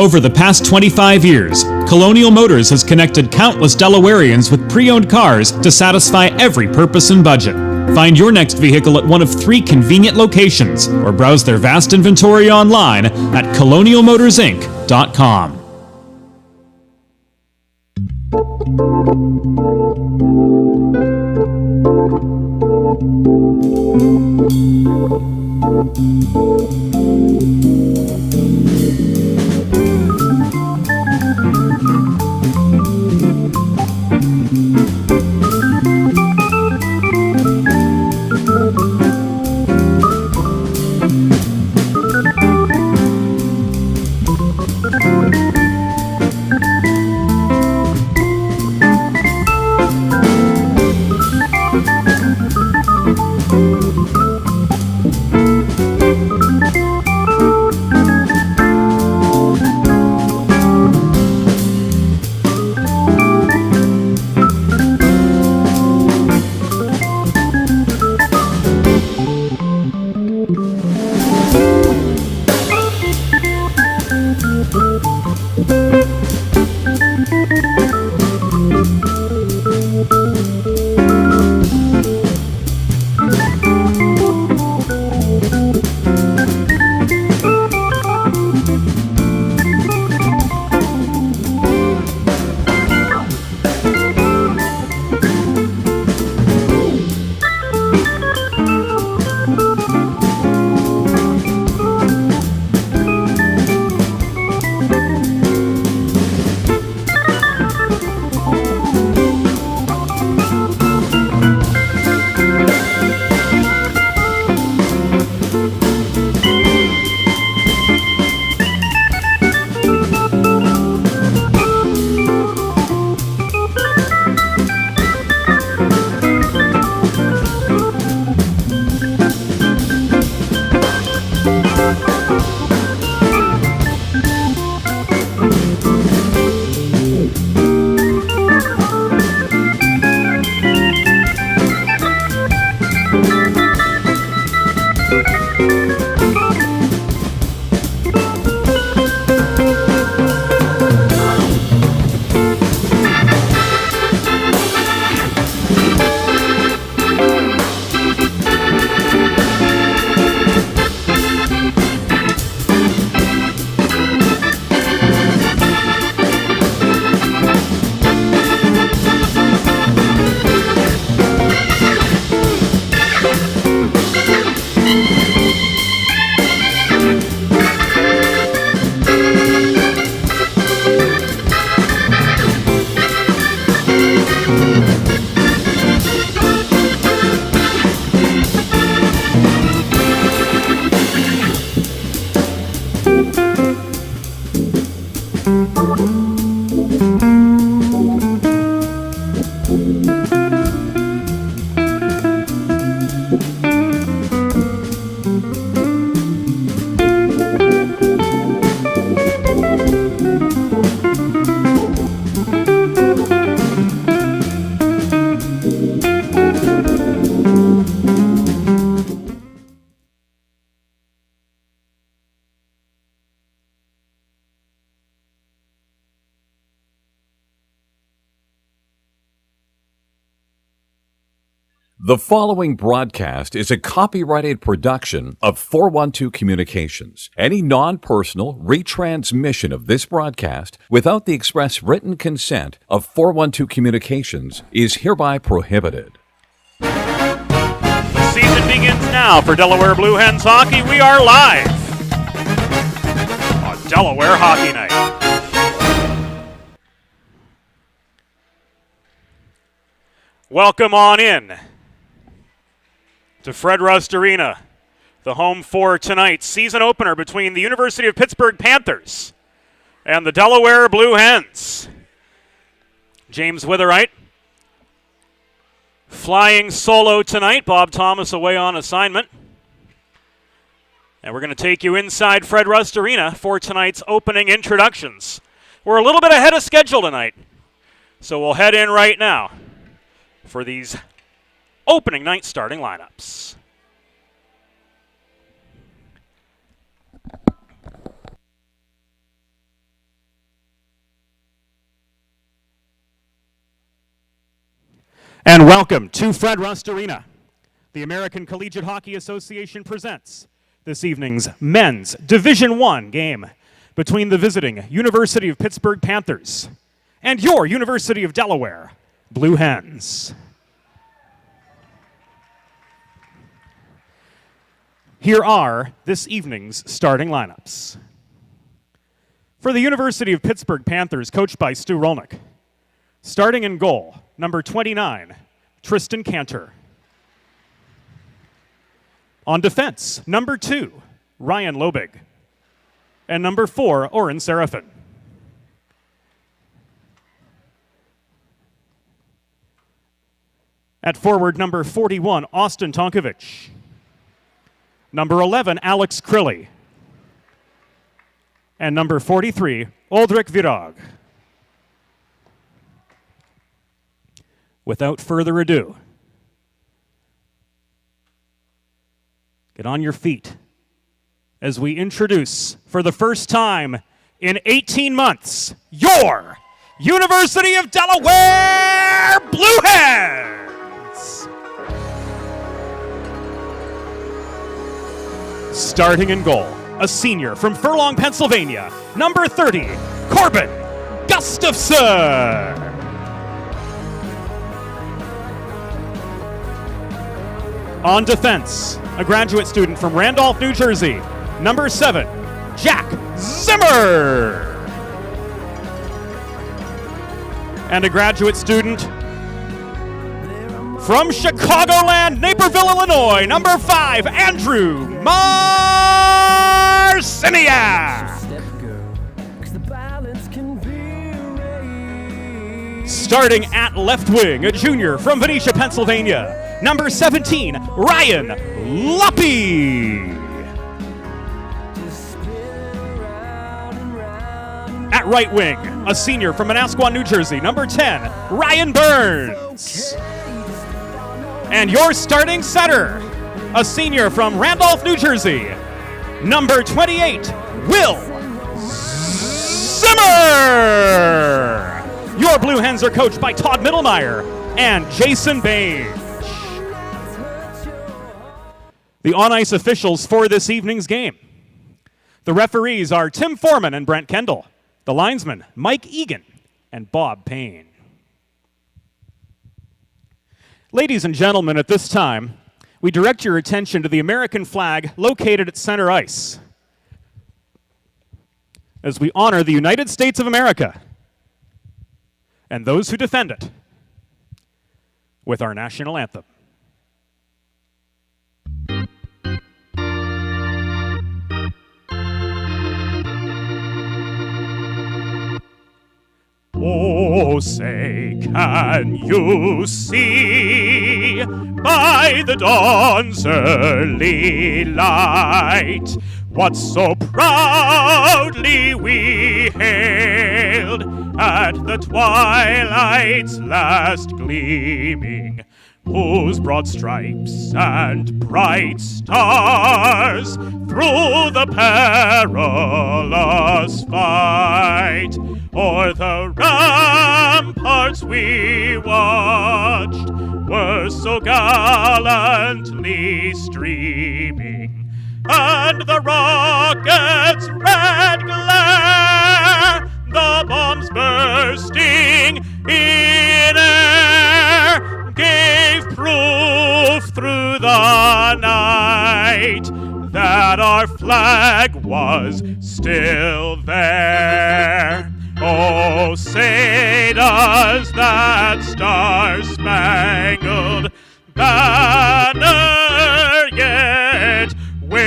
Over the past 25 years, Colonial Motors has connected countless Delawareans with pre-owned cars to satisfy every purpose and budget. Find your next vehicle at one of 3 convenient locations or browse their vast inventory online at colonialmotorsinc.com. The following broadcast is a copyrighted production of 412 Communications. Any non-personal retransmission of this broadcast without the express written consent of 412 Communications is hereby prohibited. The season begins now for Delaware Blue Hens hockey. We are live on Delaware Hockey Night. Welcome on in to Fred Rust Arena, the home for tonight's season opener between the University of Pittsburgh Panthers and the Delaware Blue Hens. James Witherite flying solo tonight. Bob Thomas away on assignment. And we're going to take you inside Fred Rust Arena for tonight's opening introductions. We're a little bit ahead of schedule tonight, so we'll head in right now for these opening night starting lineups. And welcome to Fred Rust Arena. The American Collegiate Hockey Association presents this evening's men's Division I game between the visiting University of Pittsburgh Panthers and your University of Delaware Blue Hens. Here are this evening's starting lineups. For the University of Pittsburgh Panthers, coached by Stu Rolnick, starting in goal, number 29, Tristan Cantor. On defense, number 2, Ryan Lobig. And number 4, Oren Serafin. At forward, number 41, Austin Tonkovich. Number 11, Alex Crilly. And number 43, Oldrich Virag. Without further ado, get on your feet as we introduce, for the first time in 18 months, your University of Delaware Blue Hens! Starting in goal, a senior from Furlong, Pennsylvania, number 30, Corbin Gustafson. On defense, a graduate student from Randolph, New Jersey, number 7, Jack Zimmer. And a graduate student from Chicagoland, Naperville, Illinois, number 5, Andrew Marciniak. Starting at left wing, a junior from Venetia, Pennsylvania, number 17, Ryan Luppy. At right wing, a senior from Manasquan, New Jersey, number 10, Ryan Burns. And your starting center, a senior from Randolph, New Jersey, number 28, Will Zimmer. Your Blue Hens are coached by Todd Middlemeyer and Jason Bain. The on-ice officials for this evening's game. The referees are Tim Foreman and Brent Kendall. The linesmen, Mike Egan and Bob Payne. Ladies and gentlemen, at this time, we direct your attention to the American flag located at center ice as we honor the United States of America and those who defend it with our national anthem. Oh, say, can you see by the dawn's early light what so proudly we hailed at the twilight's last gleaming, whose broad stripes and bright stars through the perilous fight o'er the ramparts we watched were so gallantly streaming, and the rocket's red glare, the bombs bursting in air, gave proof through the night that our flag was still there. Oh, say does that star-spangled banner yet wave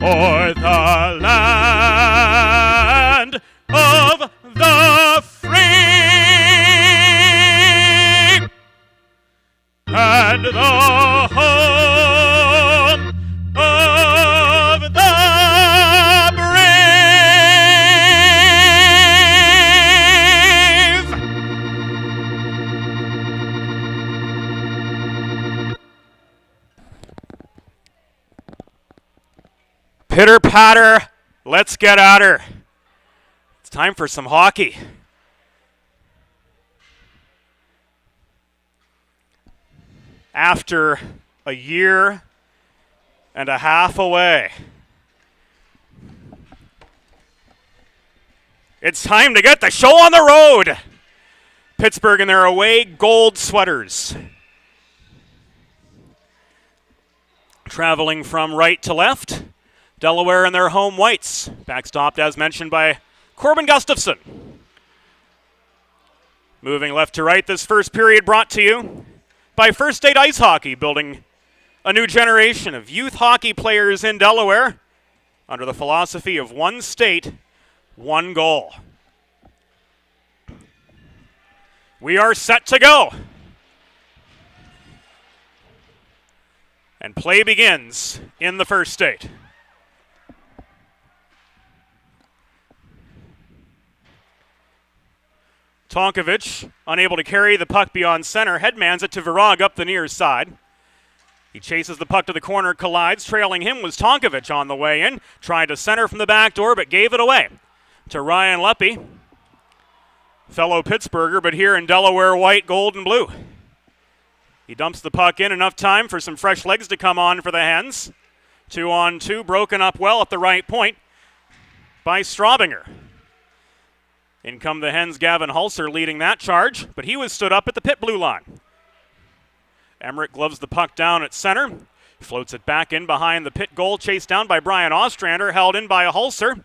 o'er the land of the free and the home of the brave. Pitter patter, let's get at her. It's time for some hockey. After a year and a half away, it's time to get the show on the road. Pittsburgh in their away gold sweaters. Traveling from right to left, Delaware in their home whites. Backstopped, as mentioned, by Corbin Gustafson. Moving left to right, this first period brought to you by First State Ice Hockey, building a new generation of youth hockey players in Delaware under the philosophy of one state, one goal. We are set to go. And play begins in the First State. Tonkovic, unable to carry the puck beyond center, headmans it to Virag up the near side. He chases the puck to the corner, collides. Trailing him was Tonkovic on the way in. Tried to center from the back door, but gave it away to Ryan Leppy. Fellow Pittsburgher, but here in Delaware white, gold, and blue. He dumps the puck in, enough time for some fresh legs to come on for the Hens. 2-on-2, broken up well at the right point by Straubinger. In come the Hens, Gavin Hulser leading that charge, but he was stood up at the Pitt blue line. Emmerich gloves the puck down at center, floats it back in behind the Pitt goal, chased down by Brian Ostrander, held in by Hulser.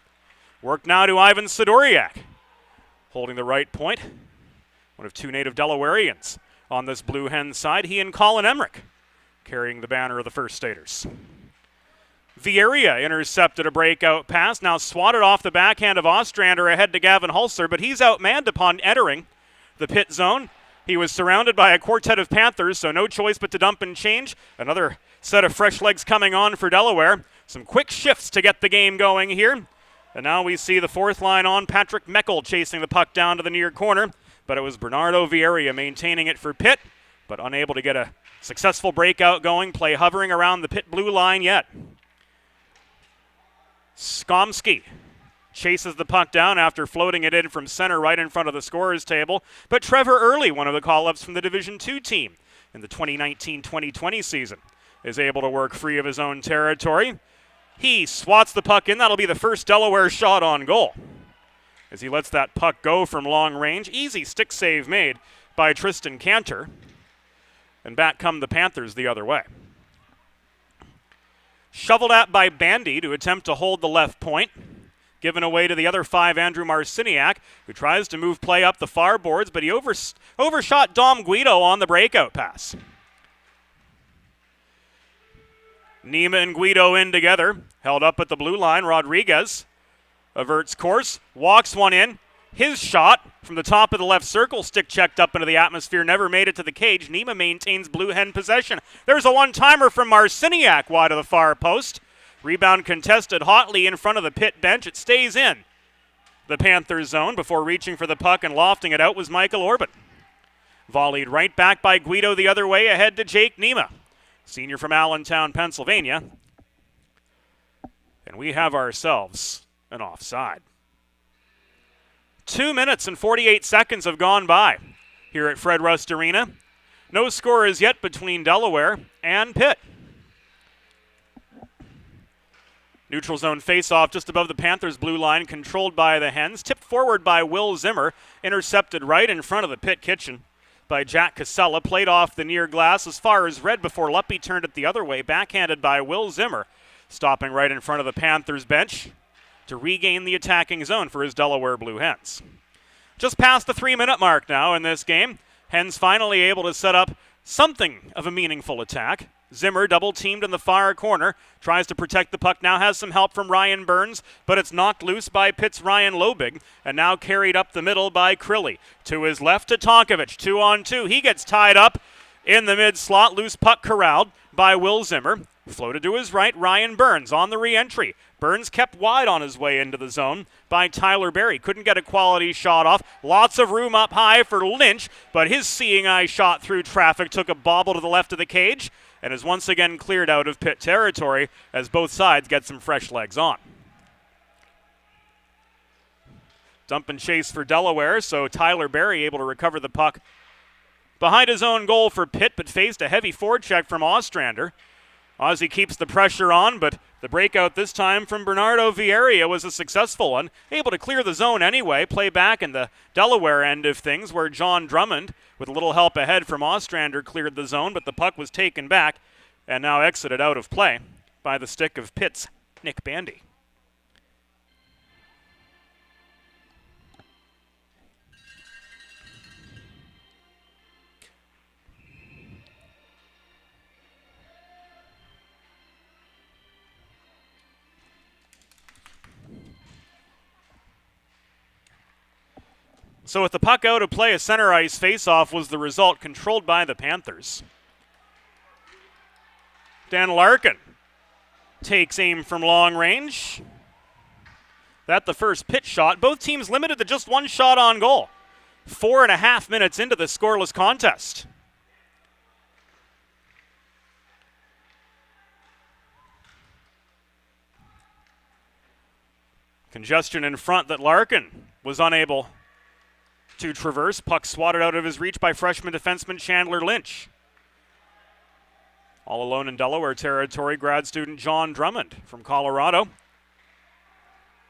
Work now to Ivan Sidoriak, holding the right point. One of two native Delawareans on this blue Hens side, he and Colin Emmerich carrying the banner of the First Staters. Vieira intercepted a breakout pass, now swatted off the backhand of Ostrander ahead to Gavin Hulser, but he's outmanned upon entering the Pitt zone. He was surrounded by a quartet of Panthers, so no choice but to dump and change. Another set of fresh legs coming on for Delaware. Some quick shifts to get the game going here. And now we see the fourth line on, Patrick Meckel chasing the puck down to the near corner, but it was Bernardo Vieira maintaining it for Pitt, but unable to get a successful breakout going. Play hovering around the Pitt blue line yet. Skomsky chases the puck down after floating it in from center right in front of the scorer's table. But Trevor Early, one of the call-ups from the Division II team in the 2019-2020 season, is able to work free of his own territory. He swats the puck in. That'll be the first Delaware shot on goal as he lets that puck go from long range. Easy stick save made by Tristan Cantor. And back come the Panthers the other way. Shoveled at by Bandy to attempt to hold the left point. Given away to the other five, Andrew Marciniak, who tries to move play up the far boards, but he overshot Dom Guido on the breakout pass. Nima and Guido in together, held up at the blue line. Rodriguez averts course, walks one in. His shot from the top of the left circle, stick checked up into the atmosphere, never made it to the cage. Nima maintains blue hen possession. There's a one-timer from Marciniak wide of the far post. Rebound contested hotly in front of the Pitt bench. It stays in the Panthers zone. Before reaching for the puck and lofting it out was Michael Orban. Volleyed right back by Guido the other way, ahead to Jake Nima, senior from Allentown, Pennsylvania. And we have ourselves an offside. 2 minutes and 48 seconds have gone by here at Fred Rust Arena. No score as yet between Delaware and Pitt. Neutral zone faceoff just above the Panthers' blue line, controlled by the Hens. Tipped forward by Will Zimmer, intercepted right in front of the Pitt kitchen by Jack Casella. Played off the near glass as far as red before Luppy turned it the other way. Backhanded by Will Zimmer, stopping right in front of the Panthers' bench to regain the attacking zone for his Delaware Blue Hens. Just past the 3-minute mark now in this game. Hens finally able to set up something of a meaningful attack. Zimmer double-teamed in the far corner, tries to protect the puck, now has some help from Ryan Burns, but it's knocked loose by Pitt's Ryan Lobig, and now carried up the middle by Crilly. To his left to Tonkovic, 2-on-2. He gets tied up in the mid-slot, loose puck corralled by Will Zimmer. Floated to his right, Ryan Burns on the re-entry. Burns kept wide on his way into the zone by Tyler Berry. Couldn't get a quality shot off. Lots of room up high for Lynch, but his seeing eye shot through traffic took a bobble to the left of the cage and is once again cleared out of Pitt territory as both sides get some fresh legs on. Dump and chase for Delaware, so Tyler Berry able to recover the puck behind his own goal for Pitt, but faced a heavy forecheck from Ostrander. Ozzy keeps the pressure on, but the breakout this time from Bernardo Vieira was a successful one. Able to clear the zone anyway, play back in the Delaware end of things where John Drummond, with a little help ahead from Ostrander, cleared the zone, but the puck was taken back and now exited out of play by the stick of Pitt's Nick Bandy. So with the puck out of play, a center ice faceoff was the result, controlled by the Panthers. Dan Larkin takes aim from long range. That's the first Pitt shot. Both teams limited to just one shot on goal. 4.5 minutes into the scoreless contest. Congestion in front that Larkin was unable to traverse. Puck swatted out of his reach by freshman defenseman Chandler Lynch. All alone in Delaware territory, grad student John Drummond from Colorado.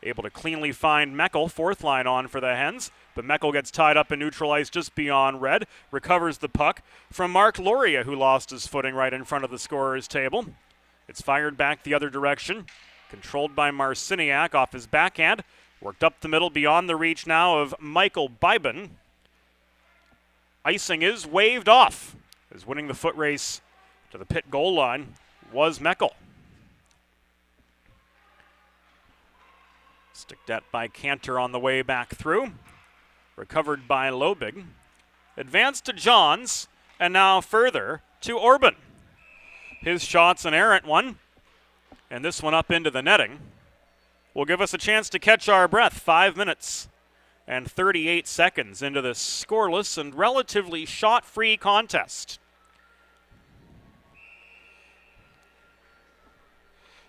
Able to cleanly find Meckel, fourth line on for the Hens, but Meckel gets tied up in neutral ice just beyond red, recovers the puck from Mark Loria, who lost his footing right in front of the scorer's table. It's fired back the other direction, controlled by Marciniak off his backhand. Worked up the middle beyond the reach now of Michael Biben. Icing is waved off, as winning the foot race to the Pitt goal line was Meckel. Stick that by Cantor on the way back through. Recovered by Lobig. Advanced to Johns, and now further to Orban. His shot's an errant one, and this one up into the netting will give us a chance to catch our breath. 5 minutes and 38 seconds into this scoreless and relatively shot-free contest.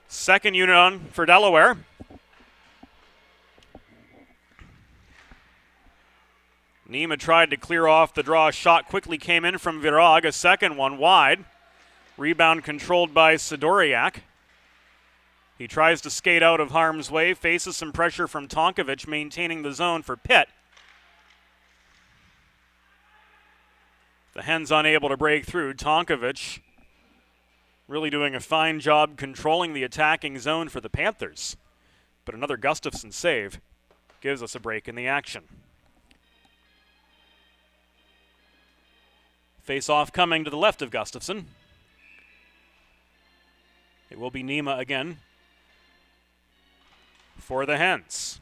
Second unit on for Delaware. Nima tried to clear off the draw. Shot quickly came in from Virag. A second one wide. Rebound controlled by Sidoriak. He tries to skate out of harm's way, faces some pressure from Tonkovic, maintaining the zone for Pitt. The Hens unable to break through. Tonkovic really doing a fine job controlling the attacking zone for the Panthers. But another Gustafsson save gives us a break in the action. Face-off coming to the left of Gustafsson. It will be Nima again for the Hens.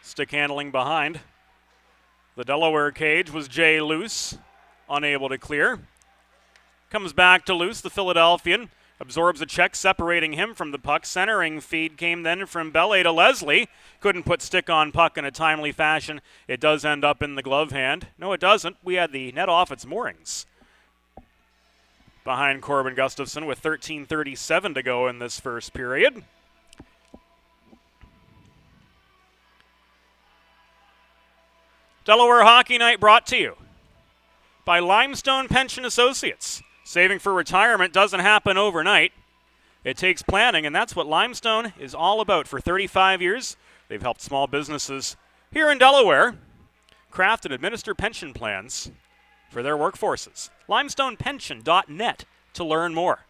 Stick handling behind the Delaware cage was Jay Luce, unable to clear. Comes back to Luce, the Philadelphian. Absorbs a check, separating him from the puck. Centering feed came then from Bellet to Leslie. Couldn't put stick on puck in a timely fashion. It does end up in the glove hand. No, it doesn't. We had the net off its moorings. Behind Corbin Gustafsson with 13:37 to go in this first period. Delaware Hockey Night brought to you by Limestone Pension Associates. Saving for retirement doesn't happen overnight. It takes planning, and that's what Limestone is all about. For 35 years, they've helped small businesses here in Delaware craft and administer pension plans for their workforces. LimestonePension.net to learn more.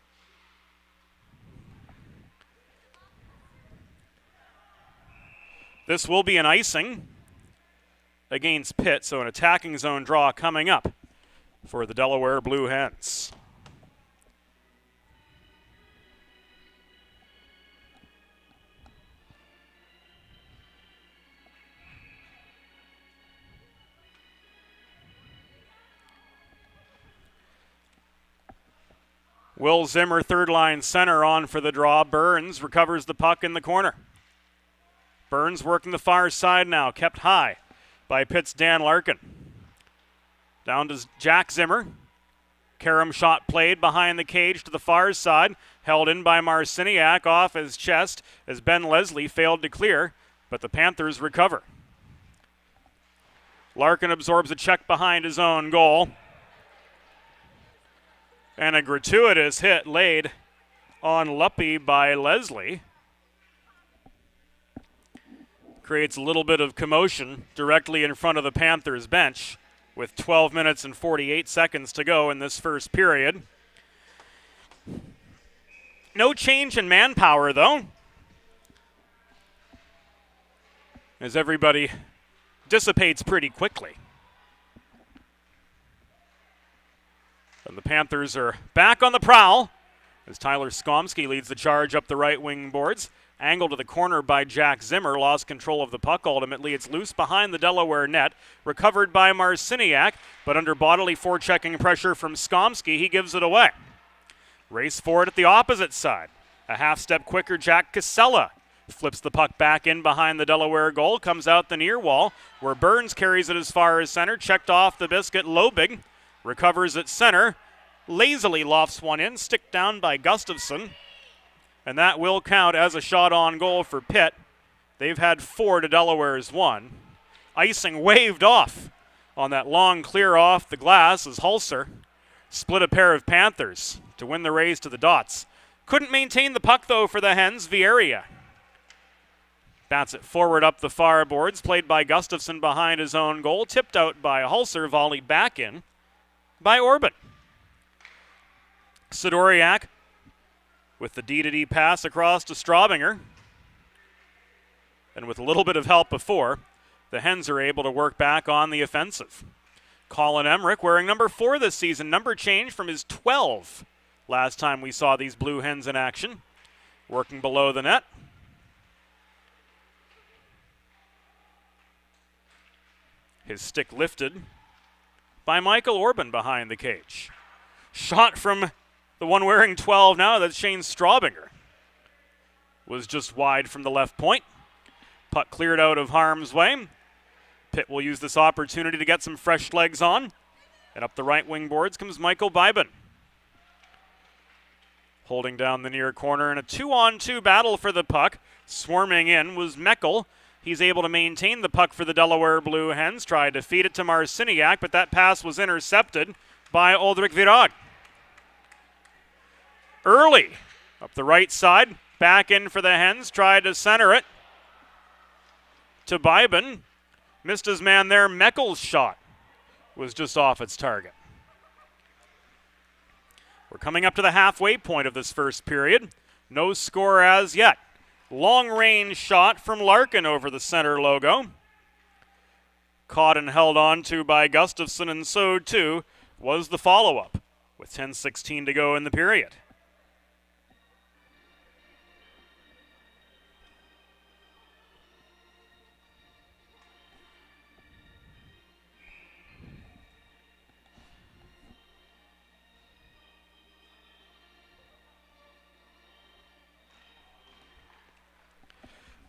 This will be an icing against Pitt, so an attacking zone draw coming up for the Delaware Blue Hens. Will Zimmer, third line center, on for the draw. Burns recovers the puck in the corner. Burns working the far side now, kept high by Pitt's Dan Larkin. Down to Jack Zimmer. Karam shot played behind the cage to the far side. held in by Marciniak off his chest as Ben Leslie failed to clear, but the Panthers recover. Larkin absorbs a check behind his own goal. And a gratuitous hit laid on Luppy by Leslie. Creates a little bit of commotion directly in front of the Panthers bench with 12 minutes and 48 seconds to go in this first period. No change in manpower, though, as everybody dissipates pretty quickly. And the Panthers are back on the prowl as Tyler Skomsky leads the charge up the right wing boards. Angled to the corner by Jack Zimmer, lost control of the puck ultimately. It's loose behind the Delaware net, recovered by Marciniak, but under bodily forechecking pressure from Skomsky, he gives it away. Race forward at the opposite side. A half step quicker Jack Casella flips the puck back in behind the Delaware goal, comes out the near wall, where Burns carries it as far as center, checked off the biscuit. Lobig recovers at center, lazily lofts one in, stick down by Gustafsson. And that will count as a shot on goal for Pitt. They've had 4 to Delaware's 1. Icing waved off on that long clear off the glass as Hulser split a pair of Panthers to win the race to the dots. Couldn't maintain the puck, though, for the Hens. Vieira bats it forward up the far boards, played by Gustafsson behind his own goal, tipped out by Hulser, volleyed back in by Orban. Sidoriak with the D-to-D pass across to Straubinger. And with a little bit of help before, the Hens are able to work back on the offensive. Colin Emmerich wearing number 4 this season, number change from his 12 last time we saw these Blue Hens in action. Working below the net. His stick lifted by Michael Orban behind the cage. Shot from the one wearing 12 now, that's Shane Straubinger. Was just wide from the left point. Puck cleared out of harm's way. Pitt will use this opportunity to get some fresh legs on. And up the right wing boards comes Michael Biben. Holding down the near corner in a 2-on-2 battle for the puck. Swarming in was Meckel. He's able to maintain the puck for the Delaware Blue Hens. Tried to feed it to Marciniak, but that pass was intercepted by Ulrich Virag. Early up the right side, back in for the Hens, tried to center it to Biben. Missed his man there. Meckel's shot was just off its target. We're coming up to the halfway point of this first period. No score as yet. Long range shot from Larkin over the center logo. Caught and held on to by Gustafsson, and so too was the follow-up with 10:16 to go in the period.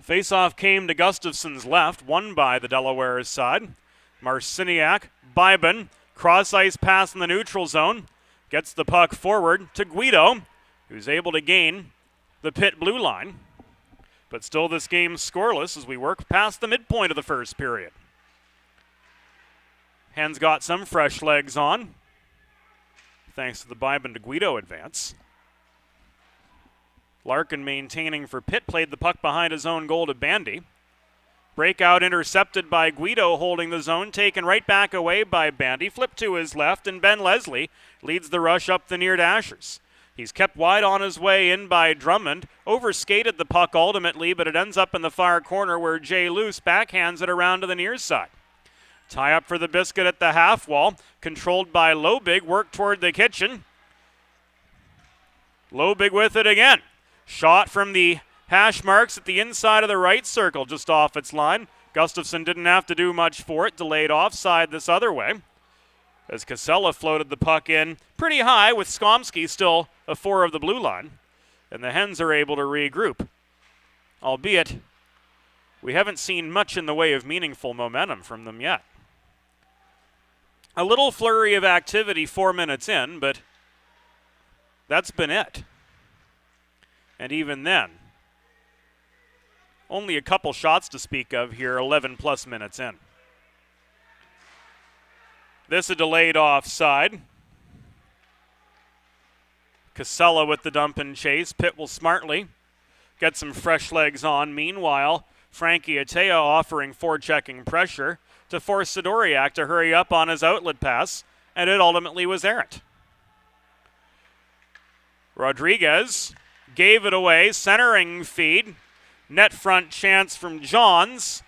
Faceoff came to Gustafsson's left, won by the Delaware's side. Marciniak, Biben, cross-ice pass in the neutral zone. Gets the puck forward to Guido, who's able to gain the Pitt blue line. But still this game scoreless as we work past the midpoint of the first period. Hens got some fresh legs on, thanks to the Biben to Guido advance. Larkin maintaining for Pitt, played the puck behind his own goal to Bandy. Breakout intercepted by Guido, holding the zone, taken right back away by Bandy. Flip to his left, and Ben Leslie leads the rush up the near dashers. He's kept wide on his way in by Drummond. Overskated the puck ultimately, but it ends up in the far corner where Jay Luce backhands it around to the near side. Tie up for the biscuit at the half wall, controlled by Lobig, work toward the kitchen. Lobig with it again. Shot from the hash marks at the inside of the right circle, just off its line. Gustafsson didn't have to do much for it. Delayed offside this other way, as Casella floated the puck in pretty high with Skomsky still a 4 of the blue line. And the Hens are able to regroup. Albeit, we haven't seen much in the way of meaningful momentum from them yet. A little flurry of activity 4 minutes in, but that's been it. And even then, only a couple shots to speak of here, 11 plus minutes in. This a delayed offside. Casella with the dump and chase. Pitt will smartly get some fresh legs on. Meanwhile, Frankie Atea offering forechecking pressure to force Sidoriak to hurry up on his outlet pass, and it ultimately was errant. Rodriguez gave it away, centering feed, net front chance from Johns,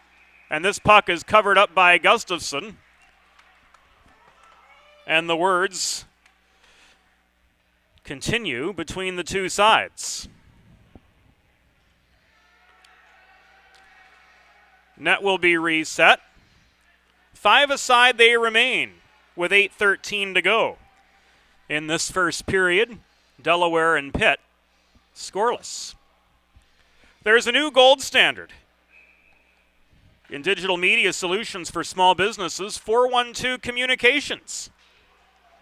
and this puck is covered up by Gustafsson. And the words continue between the two sides. Net will be reset. 5 aside they remain with 8:13 to go. In this first period, Delaware and Pitt scoreless. There's a new gold standard in digital media solutions for small businesses, 412 Communications.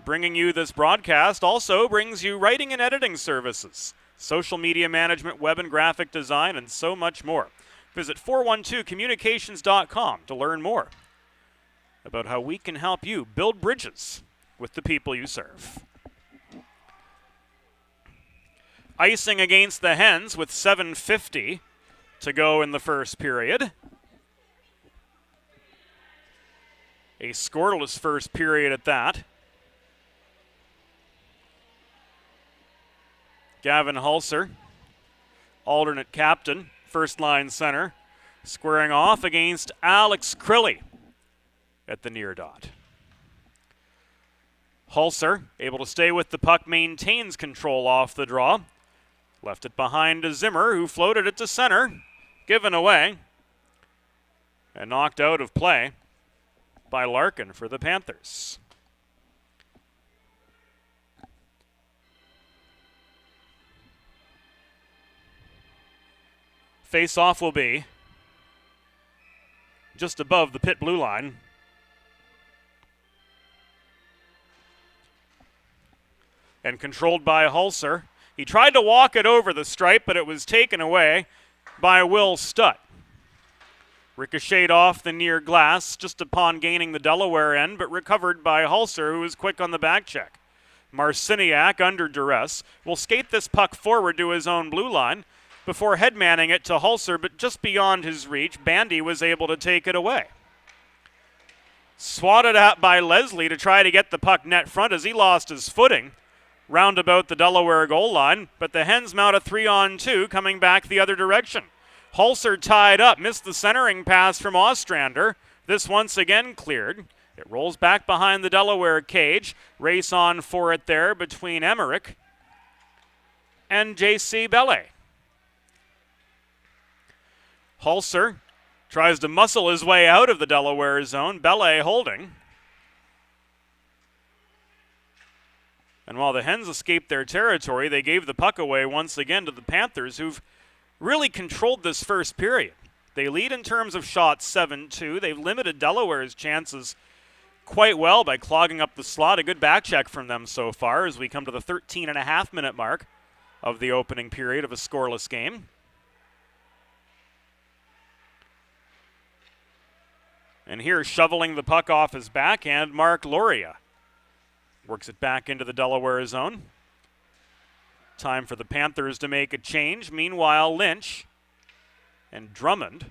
Bringing you this broadcast also brings you writing and editing services, social media management, web and graphic design, and so much more. Visit 412communications.com to learn more about how we can help you build bridges with the people you serve. Icing against the Hens with 7:50 to go in the first period. A scoreless first period at that. Gavin Hulser, alternate captain, first line center, squaring off against Alex Crilly at the near dot. Hulser, able to stay with the puck, maintains control off the draw. Left it behind to Zimmer, who floated it to center, given away, and knocked out of play by Larkin for the Panthers. Face-off will be just above the Pitt blue line. And controlled by Hulser. He tried to walk it over the stripe, but it was taken away by Will Stutt. Ricocheted off the near glass just upon gaining the Delaware end, but recovered by Hulser, who was quick on the back check. Marciniak, under duress, will skate this puck forward to his own blue line before headmanning it to Hulser, but just beyond his reach, Bandy was able to take it away. Swatted at by Leslie to try to get the puck net front as he lost his footing round about the Delaware goal line, but the Hens mount a 3-on-2 coming back the other direction. Hulser tied up, missed the centering pass from Ostrander. This once again cleared. It rolls back behind the Delaware cage. Race on for it there between Emmerich and J.C. Belle. Hulser tries to muscle his way out of the Delaware zone. Belle holding. And while the Hens escaped their territory, they gave the puck away once again to the Panthers, who've really controlled this first period. They lead in terms of shots 7-2. They've limited Delaware's chances quite well by clogging up the slot. A good back check from them so far as we come to the 13.5-minute mark of the opening period of a scoreless game. And here, shoveling the puck off his backhand, Mark Loria. Works it back into the Delaware zone. Time for the Panthers to make a change. Meanwhile, Lynch and Drummond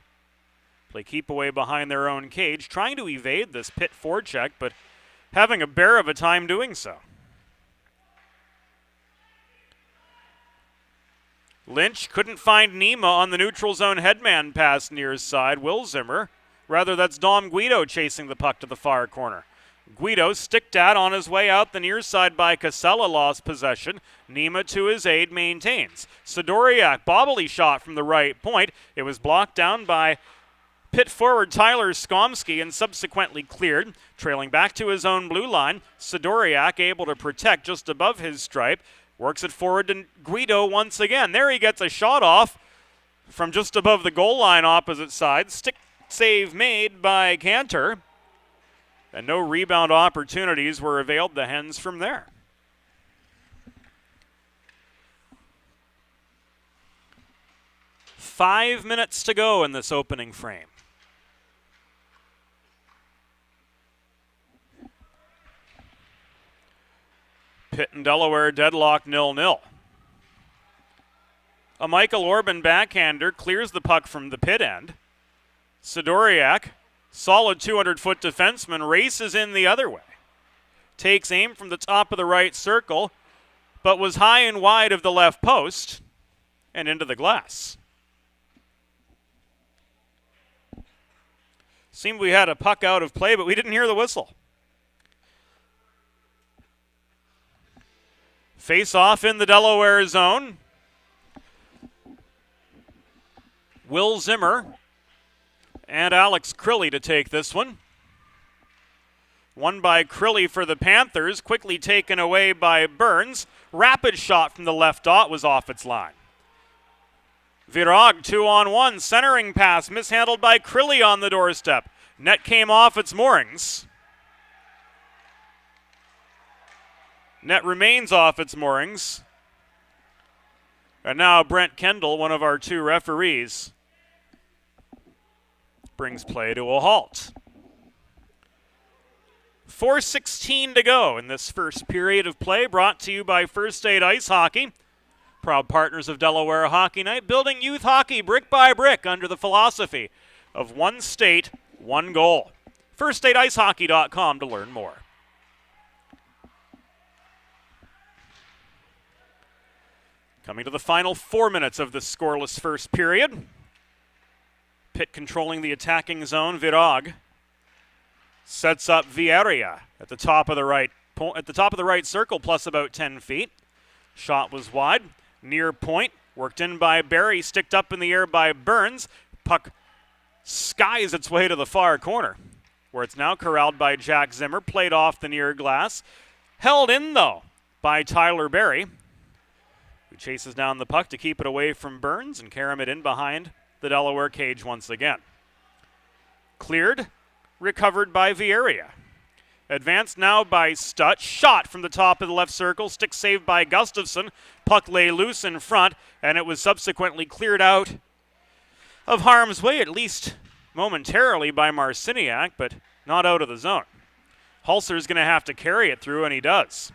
play keep away behind their own cage, trying to evade this Pitt forecheck, but having a bear of a time doing so. Lynch couldn't find Nima on the neutral zone headman pass near his side. Will Zimmer. Rather, that's Dom Guido chasing the puck to the far corner. Guido sticked at on his way out the near side by Casella, lost possession. Nima to his aid, maintains. Sidoriak, bobbly shot from the right point. It was blocked down by Pitt forward Tyler Skomsky and subsequently cleared. Trailing back to his own blue line, Sidoriak able to protect just above his stripe. Works it forward to Guido once again. There he gets a shot off from just above the goal line opposite side. Stick save made by Cantor. And no rebound opportunities were availed the Hens from there. 5 minutes to go in this opening frame. Pitt and Delaware deadlock 0-0. A Michael Orban backhander clears the puck from the Pitt end. Sidoriak, solid 200-foot defenseman, races in the other way. Takes aim from the top of the right circle, but was high and wide of the left post and into the glass. Seemed we had a puck out of play, but we didn't hear the whistle. Face off in the Delaware zone. Will Zimmer and Alex Crilly to take this one. Won by Crilly for the Panthers, quickly taken away by Burns. Rapid shot from the left dot was off its line. Virag 2-on-1, centering pass mishandled by Crilly on the doorstep. Net came off its moorings. Net remains off its moorings. And now Brent Kendall, one of our 2 referees, brings play to a halt. 4:16 to go in this first period of play, brought to you by First Aid Ice Hockey, proud partners of Delaware Hockey Night, building youth hockey brick by brick under the philosophy of one state, one goal. FirstStateIceHockey.com to learn more. Coming to the final 4 minutes of the scoreless first period. Pitt controlling the attacking zone. Virag sets up Vieira at the top of the right circle, plus about 10 feet. Shot was wide, near point, worked in by Barry, sticked up in the air by Burns. Puck skies its way to the far corner, where it's now corralled by Jack Zimmer, played off the near glass. Held in, though, by Tyler Barry, who chases down the puck to keep it away from Burns and carry it in behind the Delaware cage once again. Cleared, recovered by Vieira. Advanced now by Stutz. Shot from the top of the left circle. Stick saved by Gustafson. Puck lay loose in front, and it was subsequently cleared out of harm's way, at least momentarily, by Marciniak, but not out of the zone. Hulser's going to have to carry it through, and he does.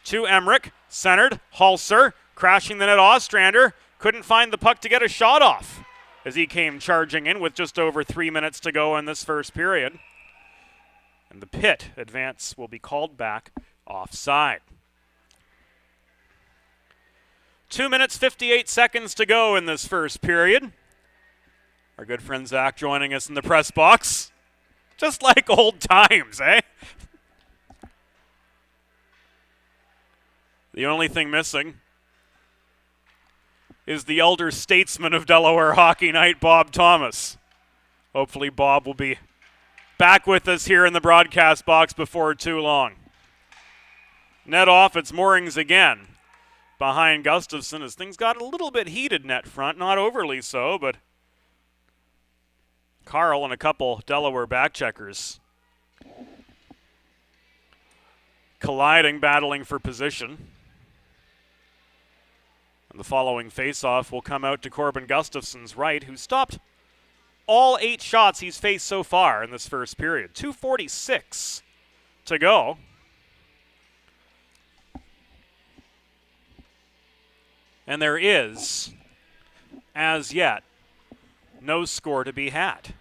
To Emmerich, centered. Hulser crashing the net. Ostrander couldn't find the puck to get a shot off as he came charging in with just over 3 minutes to go in this first period. And the Pitt advance will be called back offside. 2 minutes, 58 seconds to go in this first period. Our good friend Zach joining us in the press box. Just like old times, eh? The only thing missing is the elder statesman of Delaware Hockey Night, Bob Thomas. Hopefully Bob will be back with us here in the broadcast box before too long. Net off its moorings again behind Gustafson as things got a little bit heated net front, not overly so, but Carl and a couple Delaware backcheckers colliding, battling for position. And the following faceoff will come out to Corbin Gustafson's right, who stopped all 8 shots he's faced so far in this first period. 2:46 to go. And there is, as yet, no score to be had.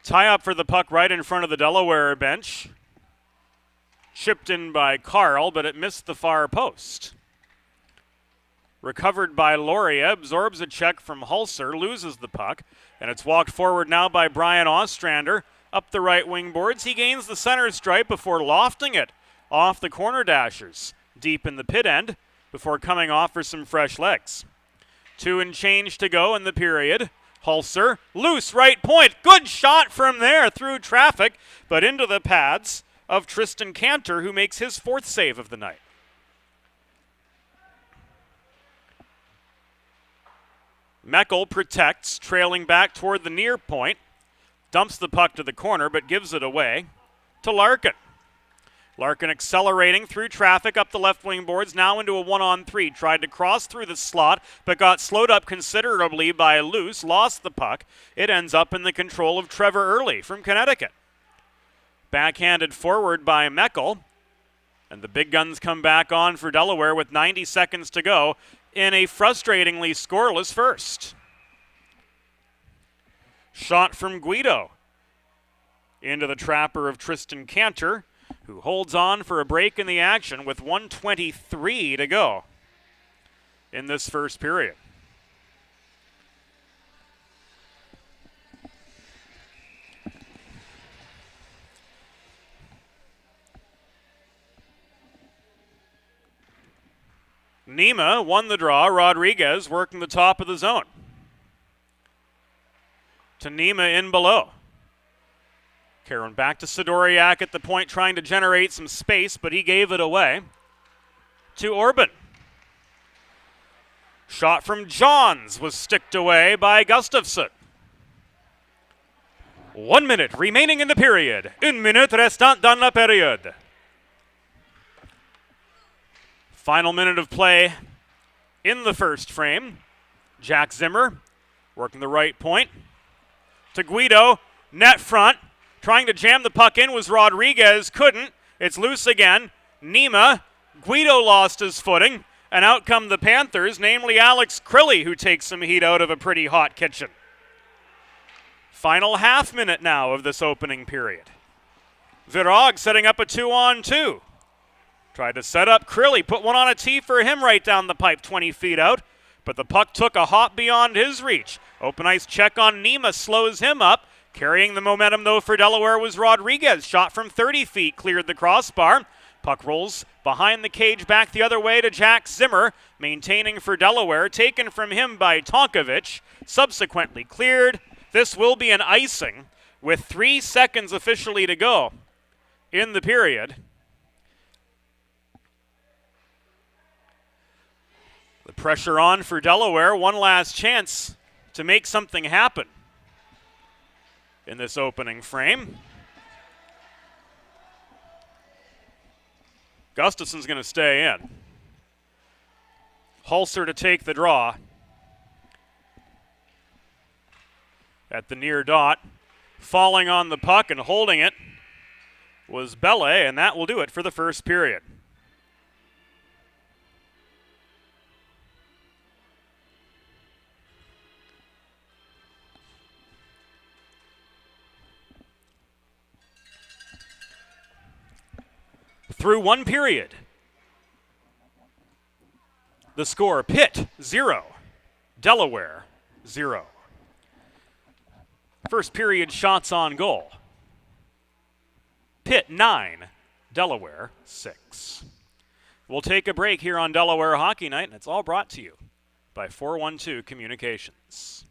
Tie up for the puck right in front of the Delaware bench. Chipped in by Carl, but it missed the far post. Recovered by Loria, absorbs a check from Hulser, loses the puck, and it's walked forward now by Brian Ostrander up the right wing boards. He gains the center stripe before lofting it off the corner dashers, deep in the pit end, before coming off for some fresh legs. 2 and change to go in the period. Hulser, loose right point. Good shot from there through traffic, but into the pads of Tristan Cantor, who makes his 4th save of the night. Meckel protects, trailing back toward the near point. Dumps the puck to the corner, but gives it away to Larkin. Larkin accelerating through traffic up the left wing boards, now into a 1-on-3. Tried to cross through the slot, but got slowed up considerably by Luce, lost the puck. It ends up in the control of Trevor Early from Connecticut. Backhanded forward by Meckel, and the big guns come back on for Delaware with 90 seconds to go in a frustratingly scoreless first. Shot from Guido into the trapper of Tristan Cantor, who holds on for a break in the action with 1:23 to go in this first period. Nima won the draw. Rodriguez working the top of the zone. To Nima in below. Karen back to Sidoriak at the point, trying to generate some space, but he gave it away. To Orban. Shot from Johns was sticked away by Gustafsson. 1 minute remaining in the period. 1 minute restant dans la période. Final minute of play in the first frame. Jack Zimmer working the right point. To Guido, net front. Trying to jam the puck in was Rodriguez. Couldn't. It's loose again. Nima. Guido lost his footing. And out come the Panthers, namely Alex Crilly, who takes some heat out of a pretty hot kitchen. Final half minute now of this opening period. Virag setting up a 2-on-2. Tried to set up Crilly, put one on a tee for him right down the pipe 20 feet out, but the puck took a hop beyond his reach. Open ice check on Nima slows him up. Carrying the momentum, though, for Delaware was Rodriguez. Shot from 30 feet, cleared the crossbar. Puck rolls behind the cage back the other way to Jack Zimmer. Maintaining for Delaware, taken from him by Tonkovic. Subsequently cleared. This will be an icing with 3 seconds officially to go in the period. The pressure on for Delaware. One last chance to make something happen in this opening frame. Gustafsson's going to stay in. Hulser to take the draw at the near dot. Falling on the puck and holding it was Belle, and that will do it for the first period. Through one period, the score: Pitt 0, Delaware 0. First period shots on goal: Pitt 9, Delaware 6. We'll take a break here on Delaware Hockey Night, and it's all brought to you by 412 Communications.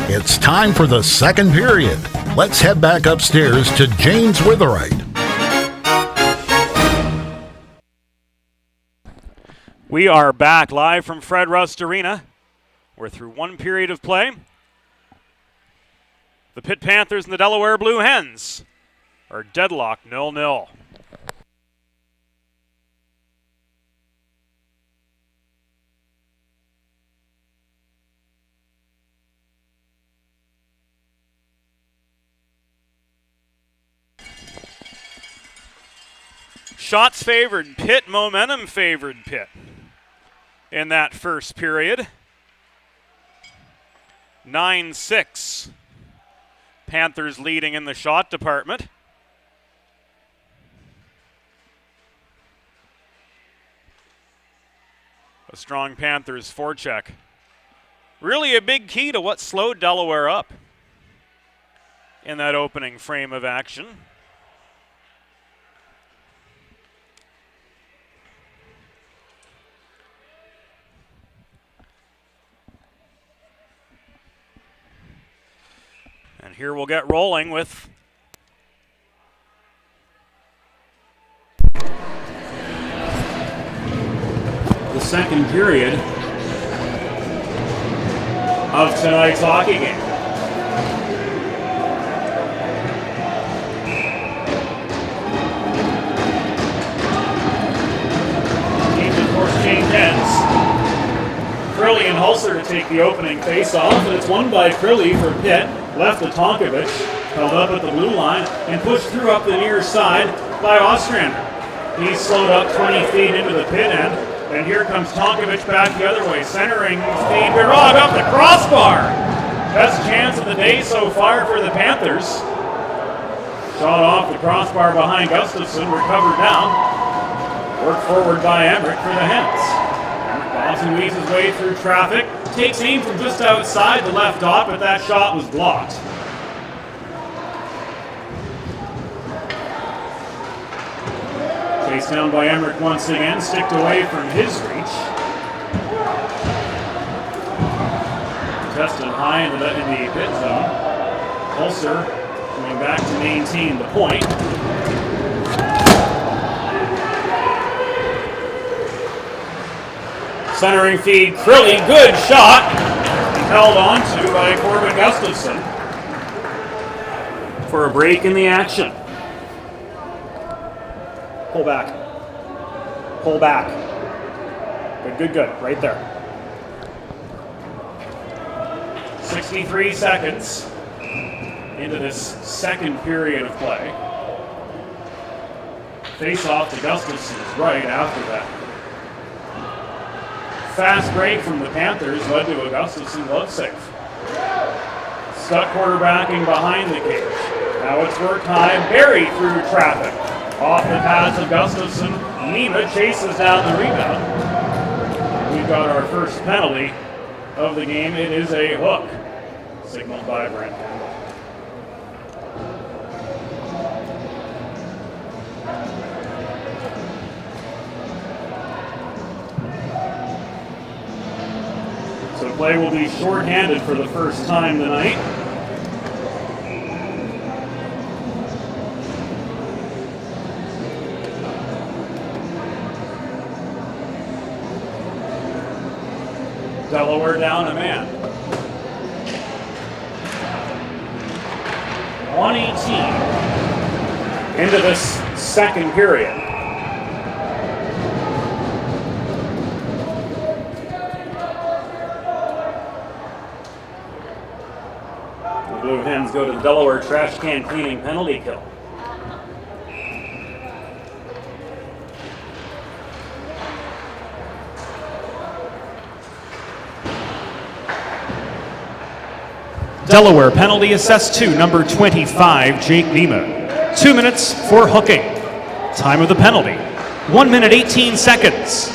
It's time for the second period. Let's head back upstairs to James Witherite. We are back live from Fred Rust Arena. We're through one period of play. The Pitt Panthers and the Delaware Blue Hens are deadlocked 0-0. Shots favored Pitt, momentum favored Pitt in that first period. 9-6. Panthers leading in the shot department. A strong Panthers forecheck. Really a big key to what slowed Delaware up in that opening frame of action. And here we'll get rolling with the second period of tonight's hockey game. Teams, of course, change ends. Crilly and Hulser to take the opening face-off, and it's won by Crilly for Pitt. Left to Tonkovich, held up at the blue line, and pushed through up the near side by Ostrander. He's slowed up 20 feet into the Pitt end, and here comes Tonkovich back the other way, centering speed. Birog up the crossbar! Best chance of the day so far for the Panthers. Shot off the crossbar behind Gustafson, recovered down. Worked forward by Emmerich for the Hens. Emmerich bobs and weaves his way through traffic. Takes aim from just outside the left dot, but that shot was blocked. Chased down by Emmerich once again, sticked away from his reach. Tested high in the pit zone. Hulser going back to maintain the point. Centering feed, Crilly, good shot. Held on to by Corbin Gustafson for a break in the action. Pull back. Pull back. Good, right there. 63 seconds into this second period of play. Face off to Gustafson's right after that. Fast break from the Panthers led to a Gustafson glove save. Stuck quarterbacking behind the cage. Now it's worked high, buried through traffic. Off the pass of Gustafson, Nima chases down the rebound. We've got our first penalty of the game. It is a hook, signaled by Brent Campbell. So play will be shorthanded for the first time tonight. Delaware down a man. 118 into this second period. The Blue Hens go to the Delaware trash can cleaning penalty kill. Delaware penalty assessed to number 25, Jake Nema. 2 minutes for hooking. Time of the penalty, 1 minute 18 seconds.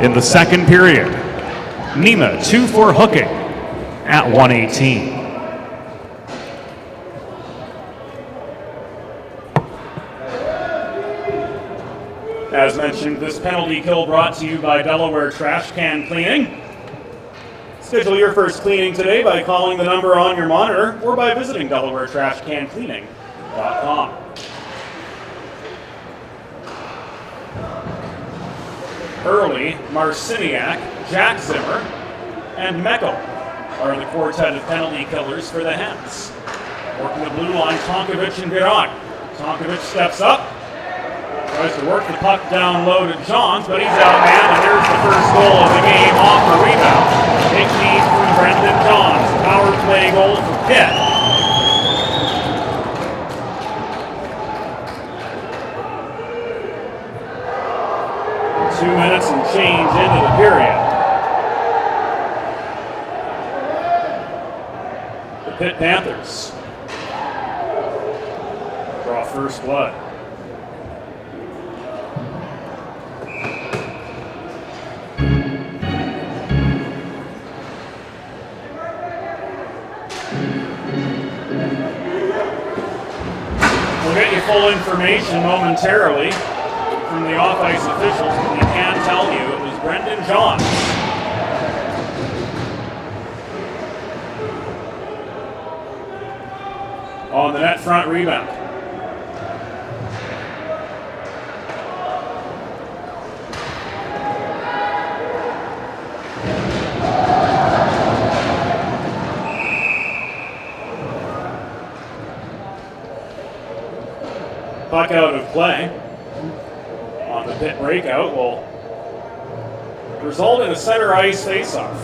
In the second period, Nema 2 for hooking at 118. As mentioned, this penalty kill brought to you by Delaware Trash Can Cleaning. Schedule your first cleaning today by calling the number on your monitor or by visiting DelawareTrashCanCleaning.com. Early, Marciniak, Jack Zimmer, and Meckel are the quartet of penalty killers for the Hens. Working the blue line, Tonkovic and Virag. Tonkovic steps up, tries to work the puck down low to Johns, but he's outmanned, and here's the first goal of the game off a rebound. Big lead from Brendan Johns. Power play goal for Pitt. Two minutes and change into the period. The Pitt Panthers draw first blood. We'll get you full information momentarily from the off-ice officials, but we can tell you it was Brendan Johns. On the net front rebound. Puck out of play on the Pitt breakout will result in a center ice faceoff.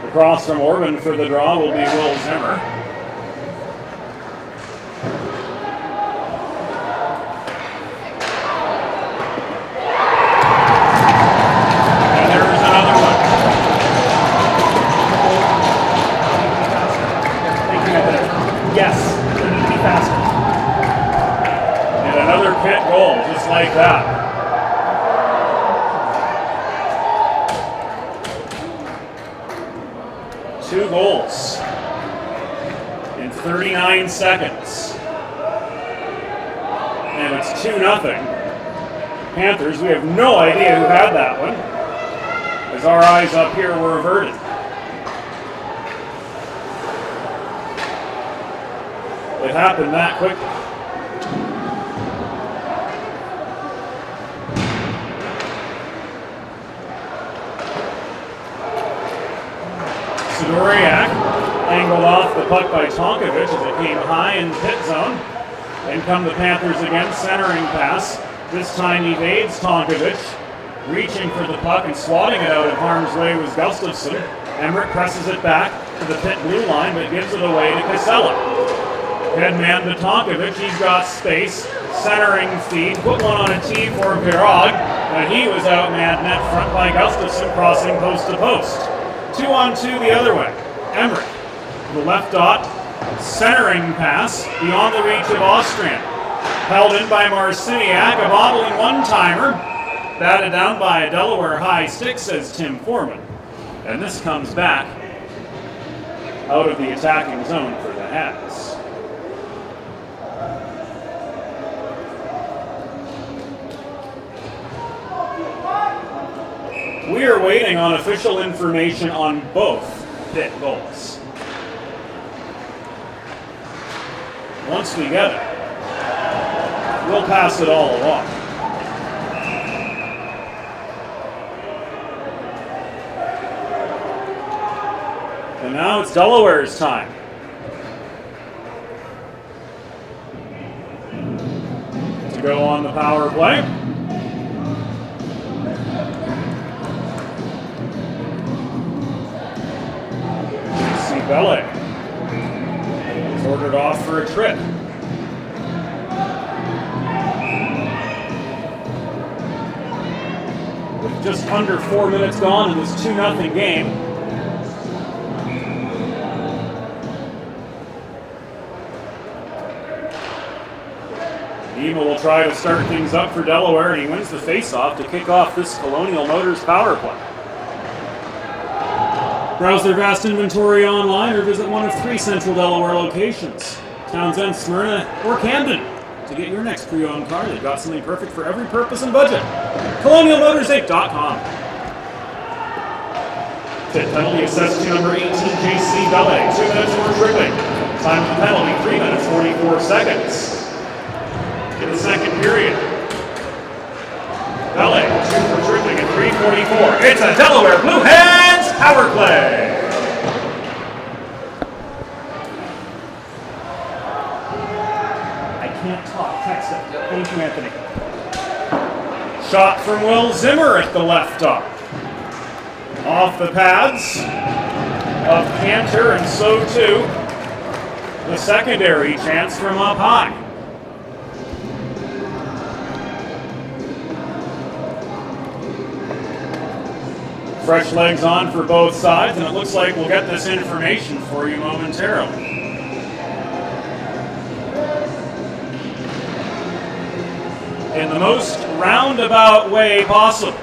Across from Orban for the draw will be Will Zimmer. Like that. Two goals in 39 seconds. And it's 2-0. Panthers, we have no idea who had that one, as our eyes up here were averted. It happened that quickly. Doriak angled off the puck by Tonkovic as it came high in pit zone. Then come the Panthers again, centering pass. This time evades Tonkovic, reaching for the puck and swatting it out of harm's way was Gustafsson. Emmerich presses it back to the Pitt blue line, but gives it away to Casella. Head man to Tonkovic, he's got space. Centering feed, put one on a tee for Virag, but he was outmanned net front by Gustafsson, crossing post to post. 2-on-2 the other way. Emmerich, the left dot, centering pass beyond the reach of Austrian. Held in by Marciniak, a bobbling one-timer. Batted down by a Delaware high stick, says Tim Foreman. And this comes back out of the attacking zone for them. the Hens. We are waiting on official information on both Pitt goals. Once we get it, we'll pass it all along. And now it's Delaware's time. To go on the power play. Bellet is ordered off for a trip. With just under 4 minutes gone in this 2-0 game, Ema will try to start things up for Delaware, and he wins the faceoff to kick off this Colonial Motors power play. Browse their vast inventory online or visit one of 3 Central Delaware locations, Townsend, Smyrna, or Camden, to get your next pre-owned car. They've got something perfect for every purpose and budget. ColonialMotorsinc.com. Pit penalty assessed to number 18, J.C. Bellet, 2 minutes for tripping. Time of the penalty, 3 minutes, 44 seconds. In the second period, Bellet, 2 for tripping at 3:44. It's a Delaware Blue Hens power play. I can't talk. Text it. Thank you, Anthony. Shot from Will Zimmer at the left top. Off the pads of Cantor, and so too the secondary chance from up high. Fresh legs on for both sides, and it looks like we'll get this information for you momentarily. In the most roundabout way possible.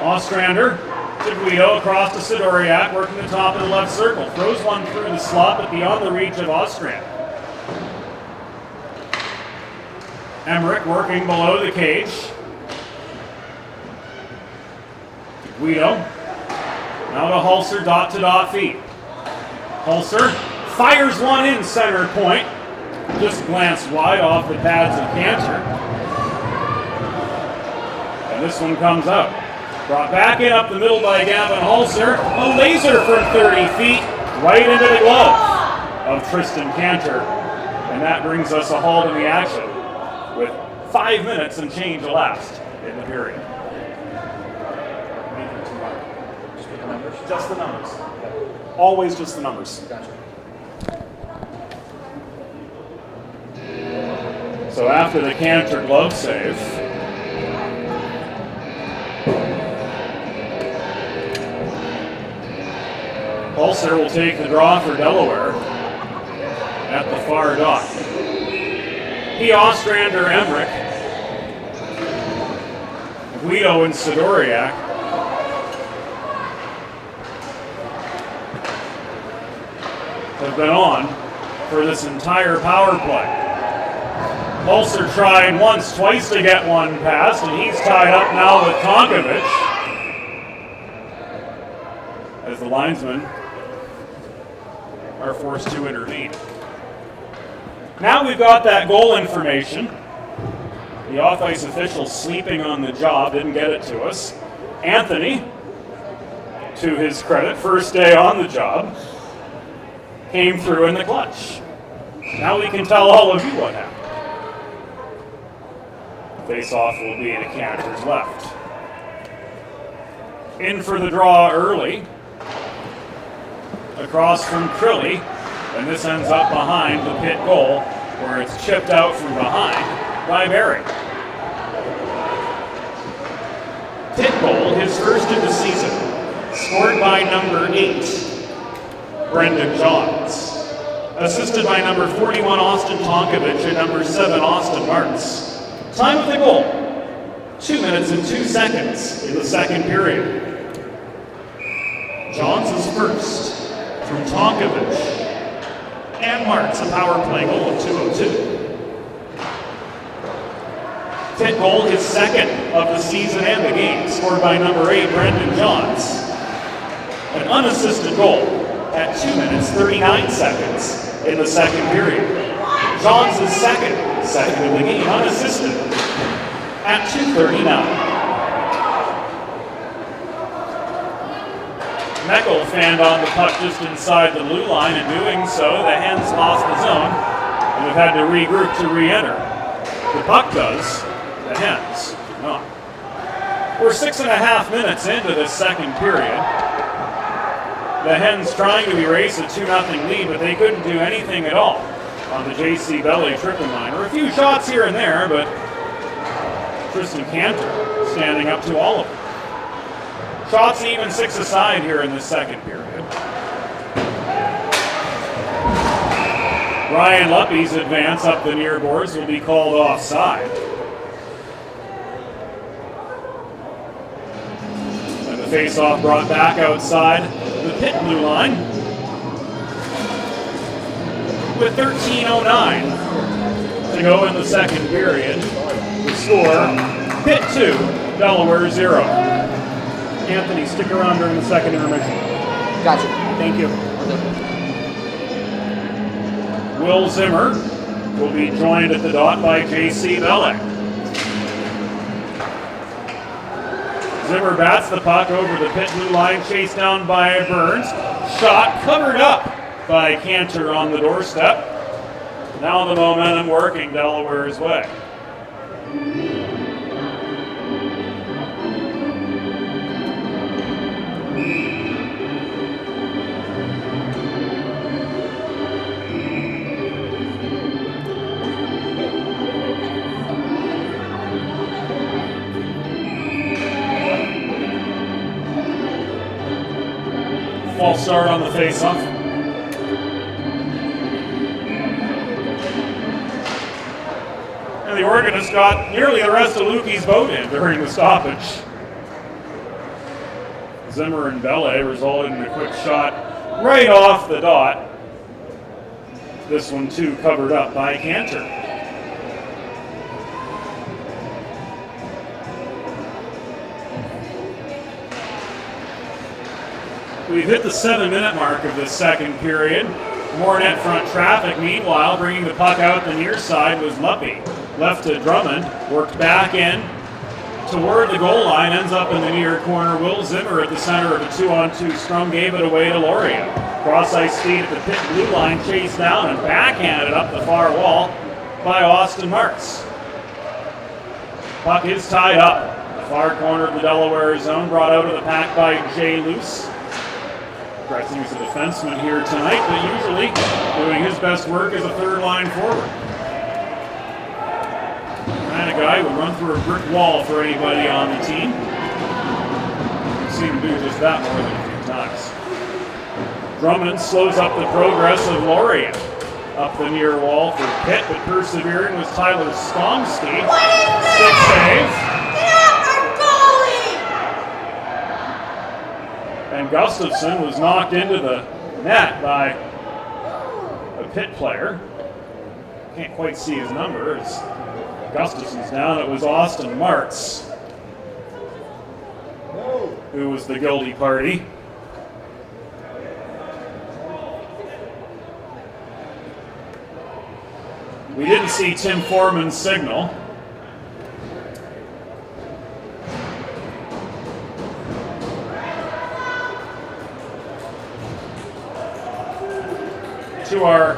Ostrander to Guido across to Sidoriak, working the top of the left circle. Throws one through the slot, but beyond the reach of Ostrander. Emmerich working below the cage. Guido. Now to Hulser, dot-to-dot feed. Hulser fires one in center point. Just glanced wide off the pads of Cantor. And this one comes out. Brought back in up the middle by Gavin Hulser. A laser from 30 feet right into the glove of Tristan Cantor. And that brings us a halt in the action, with 5 minutes and change elapsed in the period. Just the numbers. Always just the numbers. Gotcha. So after the Cantor glove save, Hulser will take the draw for Delaware at the far dot. He, Ostrander, Emmerich, Guido, and Sidoriak have been on for this entire power play. Hulser tried once, twice to get one past, and he's tied up now with Tonkovic as the linesmen are forced to intervene. Now we've got that goal information. The off-ice official sleeping on the job didn't get it to us. Anthony, to his credit, first day on the job, came through in the clutch. Now we can tell all of you what happened. Face-off will be to Cantor's left. In for the draw early. Across from Crilly, and this ends up behind the Pitt goal, where it's chipped out from behind by Barry. Pitt goal, his first of the season, scored by number 8, Brendan Johns. Assisted by number 41, Austin Tonkovic, and number 7, Austin Martz. Time of the goal, 2 minutes and 2 seconds in the second period. Johns is first from Tonkovich. And Marks a power play goal of 2:02. Pitt goal, his second of the season and the game, scored by number 8, Brendan Johns. An unassisted goal at 2 minutes 39 seconds in the second period. Johns is second of the game, unassisted at 2:39. Meckel fanned on the puck just inside the blue line. In doing so, the Hens lost the zone and have had to regroup to re-enter. The puck does, the Hens do not. We're 6.5 minutes into this second period. The Hens trying to erase a 2-0 lead, but they couldn't do anything at all on the J.C. Bellet triple line. There were a few shots here and there, but Tristan Cantor standing up to all of them. Shots even 6 aside here in the second period. Ryan Luppy's advance up the near boards will be called offside. And the face-off brought back outside the Pitt blue line. With 13:09 to go in the second period. The score, Pitt 2, Delaware 0. Anthony, stick around during the second intermission. Gotcha. Thank you. Will Zimmer will be joined at the dot by J.C. Bellet. Zimmer bats the puck over the Pitt blue line, chased down by Burns. Shot covered up by Cantor on the doorstep. Now the momentum working Delaware's way. False start on the face-off. And the organist got nearly the rest of Lukey's boat in during the stoppage. Zimmer and Bellet resulted in a quick shot right off the dot. This one too covered up by Cantor. We've hit the 7-minute mark of this second period. More net front traffic, meanwhile, bringing the puck out the near side was Luppy. Left to Drummond, worked back in toward the goal line, ends up in the near corner. Will Zimmer at the center of a 2-on-2 scrum gave it away to Laurier. Cross-ice feed at the Pitt blue line, chased down and backhanded up the far wall by Austin Marks. Puck is tied up. The far corner of the Delaware zone, brought out of the pack by Jay Luce. Pressing as a defenseman here tonight, but usually doing his best work as a third-line forward. The kind of guy who would run through a brick wall for anybody on the team. We've seen him do just that more than a few times. Drummond slows up the progress of Laurier. Up the near wall for Pitt, but persevering was Tyler Stomsky. Stick save. And Gustafson was knocked into the net by a Pitt player. Can't quite see his number as Gustafson's down. It was Austin Marks who was the guilty party. We didn't see Tim Foreman's signal. To our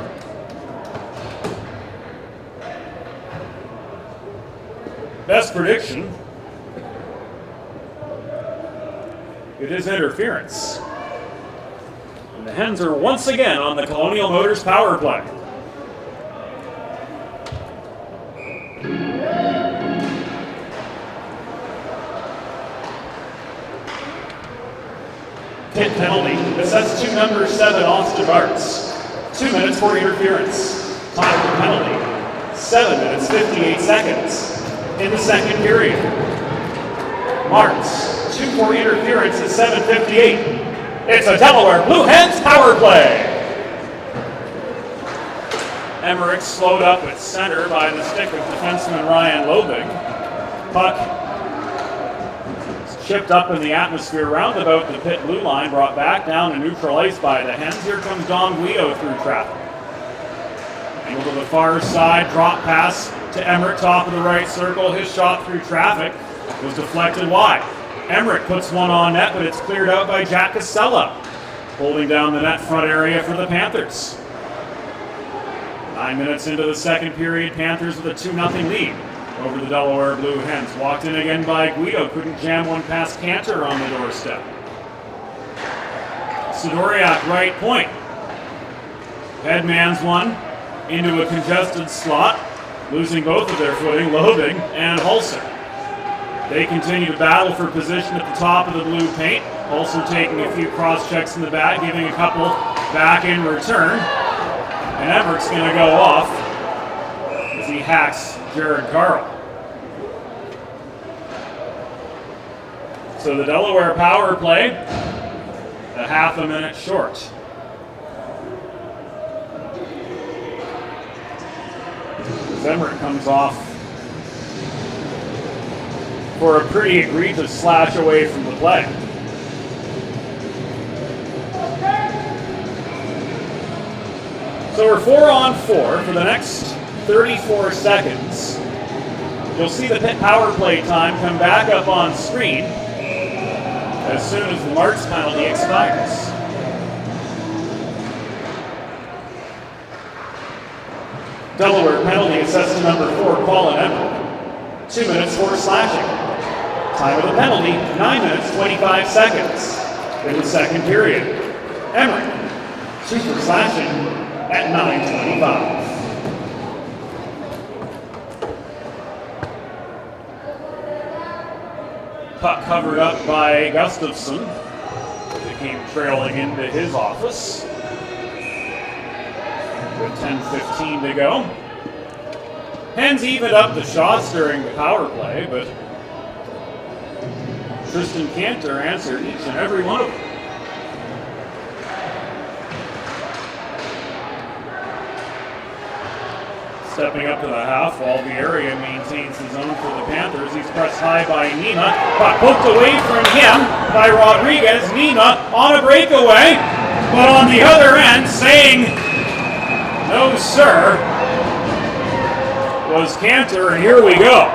best prediction, it is interference. And the Hens are once again on the Colonial Motors power play. Pitt penalty. This sets to number 7, Austin Marks. 2 minutes for interference. Time for penalty. 7 minutes, 58 seconds in the second period. Marks, 2 for interference at 7:58. It's a Delaware Blue Hens power play. Emmerich slowed up at center by the stick of defenseman Ryan Lobig. Puck chipped up in the atmosphere roundabout the Pitt blue line, brought back down to neutral ice by the Hens. Here comes Dom Guido through traffic. Angle to the far side, drop pass to Emmerich, top of the right circle. His shot through traffic was deflected wide. Emmerich puts one on net, but it's cleared out by Jack Casella, holding down the net front area for the Panthers. 9 minutes into the second period, Panthers with a 2-0 lead over the Delaware Blue Hens. Walked in again by Guido, couldn't jam one past Cantor on the doorstep. Sidoriak, right point. Headmans one into a congested slot, losing both of their footing, Lobig and Hulser. They continue to battle for position at the top of the blue paint. Hulser taking a few cross checks in the back, giving a couple back in return. And Emmerich's going to go off as he hacks Jared Carl. So the Delaware power play, a half a minute short. Emmerich comes off for a pretty egregious slash away from the play. So we're 4-on-4 for the next 34 seconds. You'll see the Pitt power play time come back up on screen as soon as the Marks penalty expires. Delaware penalty assessed to number 4, Colin Emmerich. 2 minutes for slashing. Time of the penalty, 9 minutes, 25 seconds in the second period. Emmerich, 2 for slashing at 9:25. Puck covered up by Gustafsson. They came trailing into his office. With 10:15 to go. Hens evened up the shots during the power play, but Tristan Cantor answered each and every one of them. Stepping up to the half wall, the area maintains his own for the Panthers. He's pressed high by Nina. Puck poked away from him by Rodriguez. Nina on a breakaway, but on the other end, saying no sir, was Cantor, and here we go.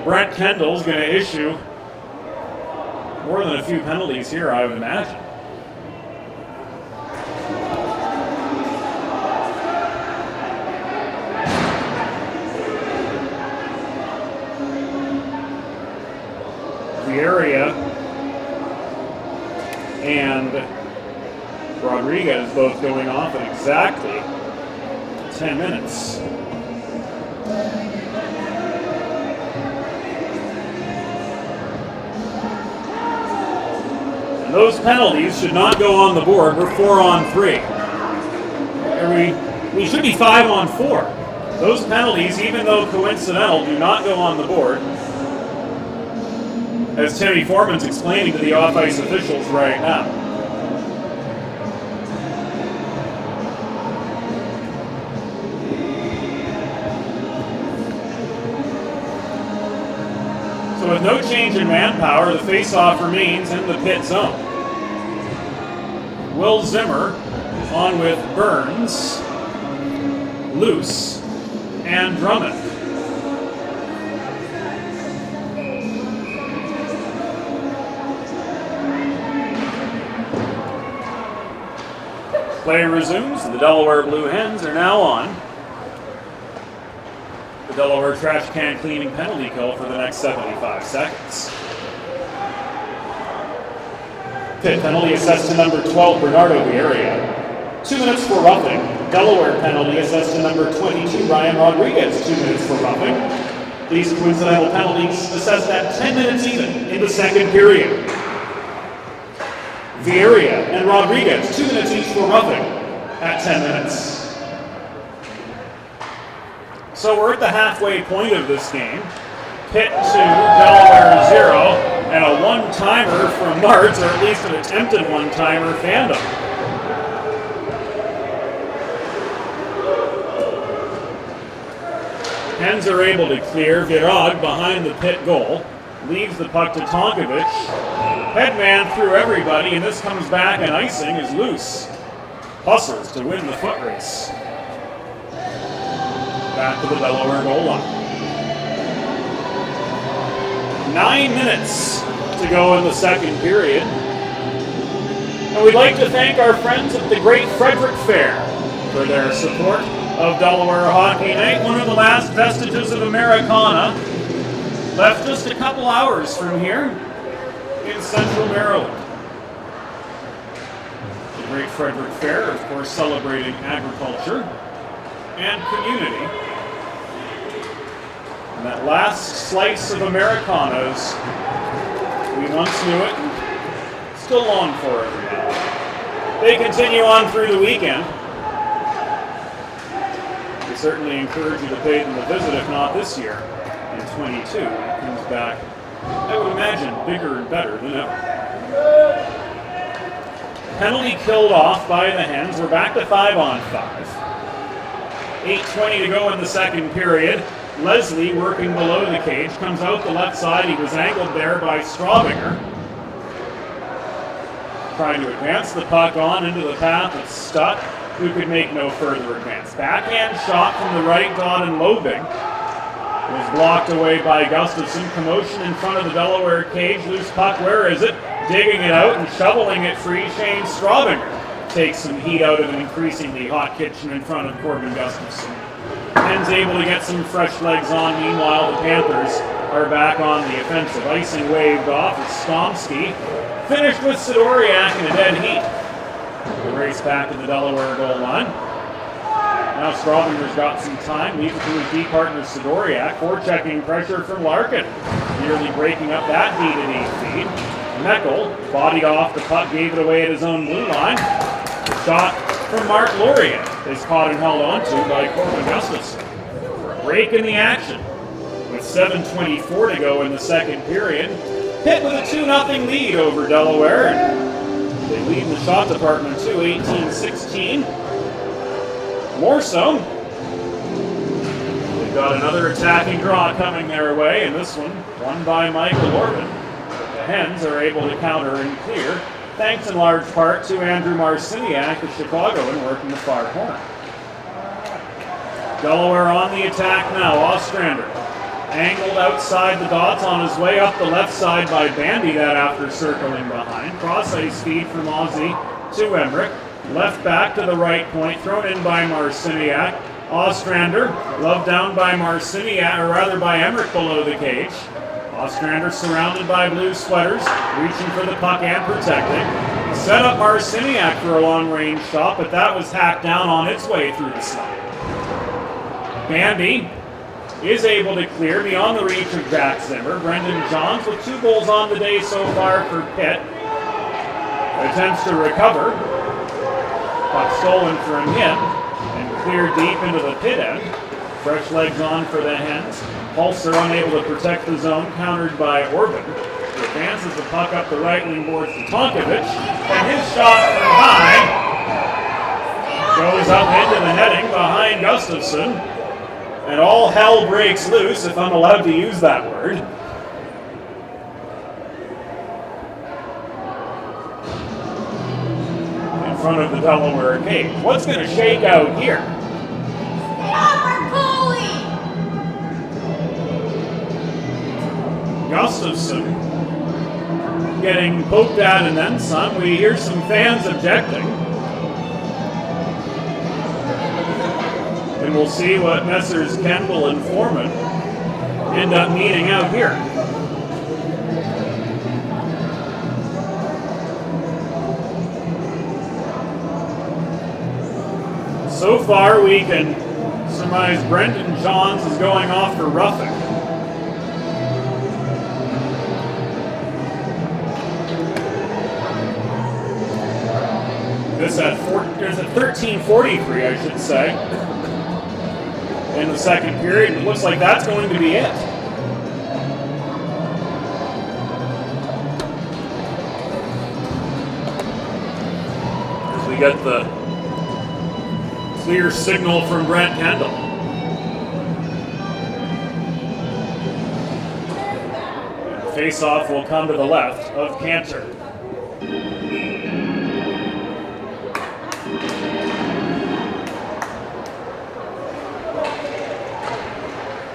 Brent Kendall's going to issue more than a few penalties here, I would imagine. Area and Rodriguez both going off at exactly 10 minutes. And those penalties should not go on the board. We're 4-on-3. We should be 5-on-4. Those penalties, even though coincidental, do not go on the board. As Timmy Foreman's explaining to the off-ice officials right now. So with no change in manpower, the face-off remains in the Pitt zone. Will Zimmer on with Burns, Luce, and Drummond. Play resumes. The Delaware Blue Hens are now on the Delaware trash can cleaning penalty kill for the next 75 seconds. Pitt penalty assessed to number 12, Bernardo Vieira. 2 minutes for roughing. Delaware penalty assessed to number 22, Ryan Rodriguez, 2 minutes for roughing. These coincidental penalties assessed at 10 minutes even in the second period. Vieira and Rodriguez, 2 minutes each for roughing at 10 minutes. So we're at the halfway point of this game. Pitt 2, Delaware 0, and a one-timer from Martz, or at least an attempted one-timer, fandom. Hens are able to clear. Virag behind the Pitt goal. Leaves the puck to Tonkovic. Headman through everybody, and this comes back, and icing is loose. Hustles to win the foot race. Back to the Delaware goal line. 9 minutes to go in the second period. And we'd like to thank our friends at the Great Frederick Fair for their support of Delaware Hockey Night. One of the last vestiges of Americana, left just a couple hours from here in central Maryland. The Great Frederick Fair, of course, celebrating agriculture and community. And that last slice of Americanas, we once knew it and still long for it now. They continue on through the weekend. We certainly encourage you to pay them a visit, if not this year, in 22, when it comes back, I would imagine, bigger and better than ever. Penalty killed off by the Hens. We're back to 5-on-5. 8:20 to go in the second period. Leslie, working below the cage, comes out the left side. He was angled there by Straubinger. Trying to advance the puck on into the path of Stutt, who could make no further advance. Backhand shot from the right dot and Lobing was blocked away by Gustafson. Commotion in front of the Delaware cage. Loose puck, where is it? Digging it out and shoveling it free. Shane Straubinger takes some heat out of an increasingly hot kitchen in front of Corbin Gustafson. Hens able to get some fresh legs on. Meanwhile, the Panthers are back on the offensive. Icing waved off as Stomsky finished with Sidoriak in a dead heat. The race back to the Delaware goal line. Now Straubinger's got some time. Leaves it to his D partner Sidoriak. Forechecking pressure from Larkin. Nearly breaking up that heated 8 feet. Meckel bodied off the puck, gave it away at his own blue line. The shot from Mark Laurier is caught and held onto by Corbin Gustafson. For a break in the action. With 7:24 to go in the second period. Pitt with a 2-0 lead over Delaware. They lead in the shot department too, 18-16. More so. They've got another attacking draw coming their way, and this one won by Michael Orban. The Hens are able to counter and clear, thanks in large part to Andrew Marciniak, the Chicagoan, working the far corner. Delaware on the attack now. Ostrander angled outside the dots on his way up the left side by Bandy, that after circling behind. Cross-ice speed from Ozzie to Emmerich. Left back to the right point, thrown in by Marciniak. Ostrander, loved down by Marciniak, or rather by Emmerich below the cage. Ostrander surrounded by blue sweaters, reaching for the puck and protecting. Set up Marciniak for a long-range shot, but that was hacked down on its way through the slot. Bandy is able to clear beyond the reach of Jack Zimmer. Brendan Johns with 2 goals on the day so far for Pitt. Attempts to recover. Puck stolen from him and cleared deep into the Pitt end. Fresh legs on for the Hens. Pulser unable to protect the zone, countered by Orban. He advances the puck up the right wing boards to Tonkovic, and his shot from high goes up into the netting behind Gustafson. And all hell breaks loose, if I'm allowed to use that word. In front of the Delaware cage. What's going to shake out here? Gustafson getting poked at and then some. We hear some fans objecting. And we'll see what Messrs. Kendall and Foreman end up meeting out here. So far, we can surmise Brendan Johns is going off for roughing. This at 13:43, I should say, in the second period. It looks like that's going to be it. As we get the clear signal from Brent Kendall. Face-off will come to the left of Cantor.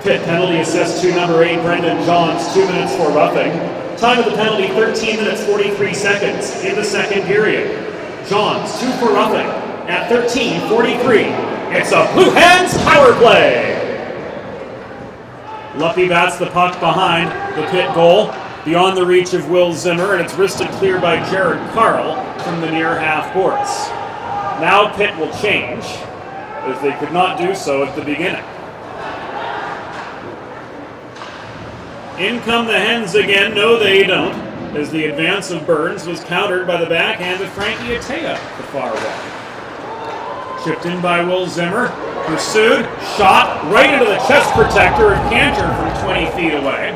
Pitt penalty assist to number 8, Brendan Johns, 2 minutes for roughing. Time of the penalty, 13 minutes, 43 seconds in the second period. Johns, 2 for roughing at 13:43. It's a Blue Hens power play. Lucky bats the puck behind the Pitt goal, beyond the reach of Will Zimmer, and it's wristed clear by Jared Carl from the near half boards. Now Pitt will change, as they could not do so at the beginning. In come the Hens again. No, they don't, as the advance of Burns was countered by the backhand of Frankie ACHA at the far wall. Chipped in by Will Zimmer, pursued, shot right into the chest protector of Cantor from 20 feet away.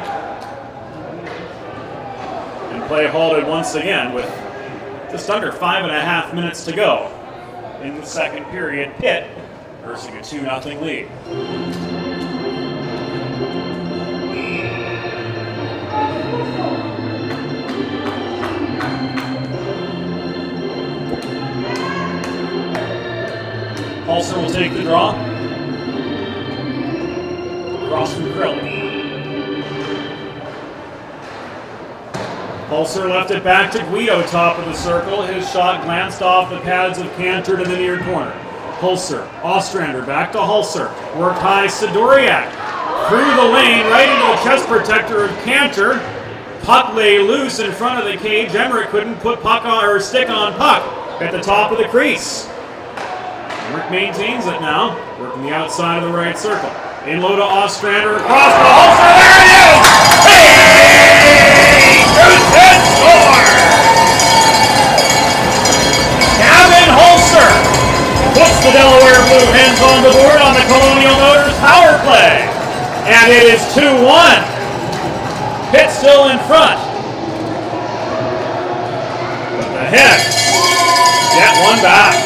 And play halted once again with just under 5.5 minutes to go in the second period. Pitt nursing a 2-0 lead. Hulser will take the draw. Cross from Crowley. Hulser left it back to Guido, top of the circle. His shot glanced off the pads of Cantor to the near corner. Hulser, Ostrander, back to Hulser. Worked high, Sidoriak. Through the lane, right into the chest protector of Cantor. Puck lay loose in front of the cage. Emmerich couldn't put puck on, or stick on puck at the top of the crease. Emmerich maintains it now, working the outside of the right circle. In low to Ostrander, across to Hulser, there it is! Hey! Bruce Pitt scores! Gavin Hulser puts the Delaware Blue Hens on the board on the Colonial Motors power play. And it is 2-1. Pitt still in front. But the Hens get one back.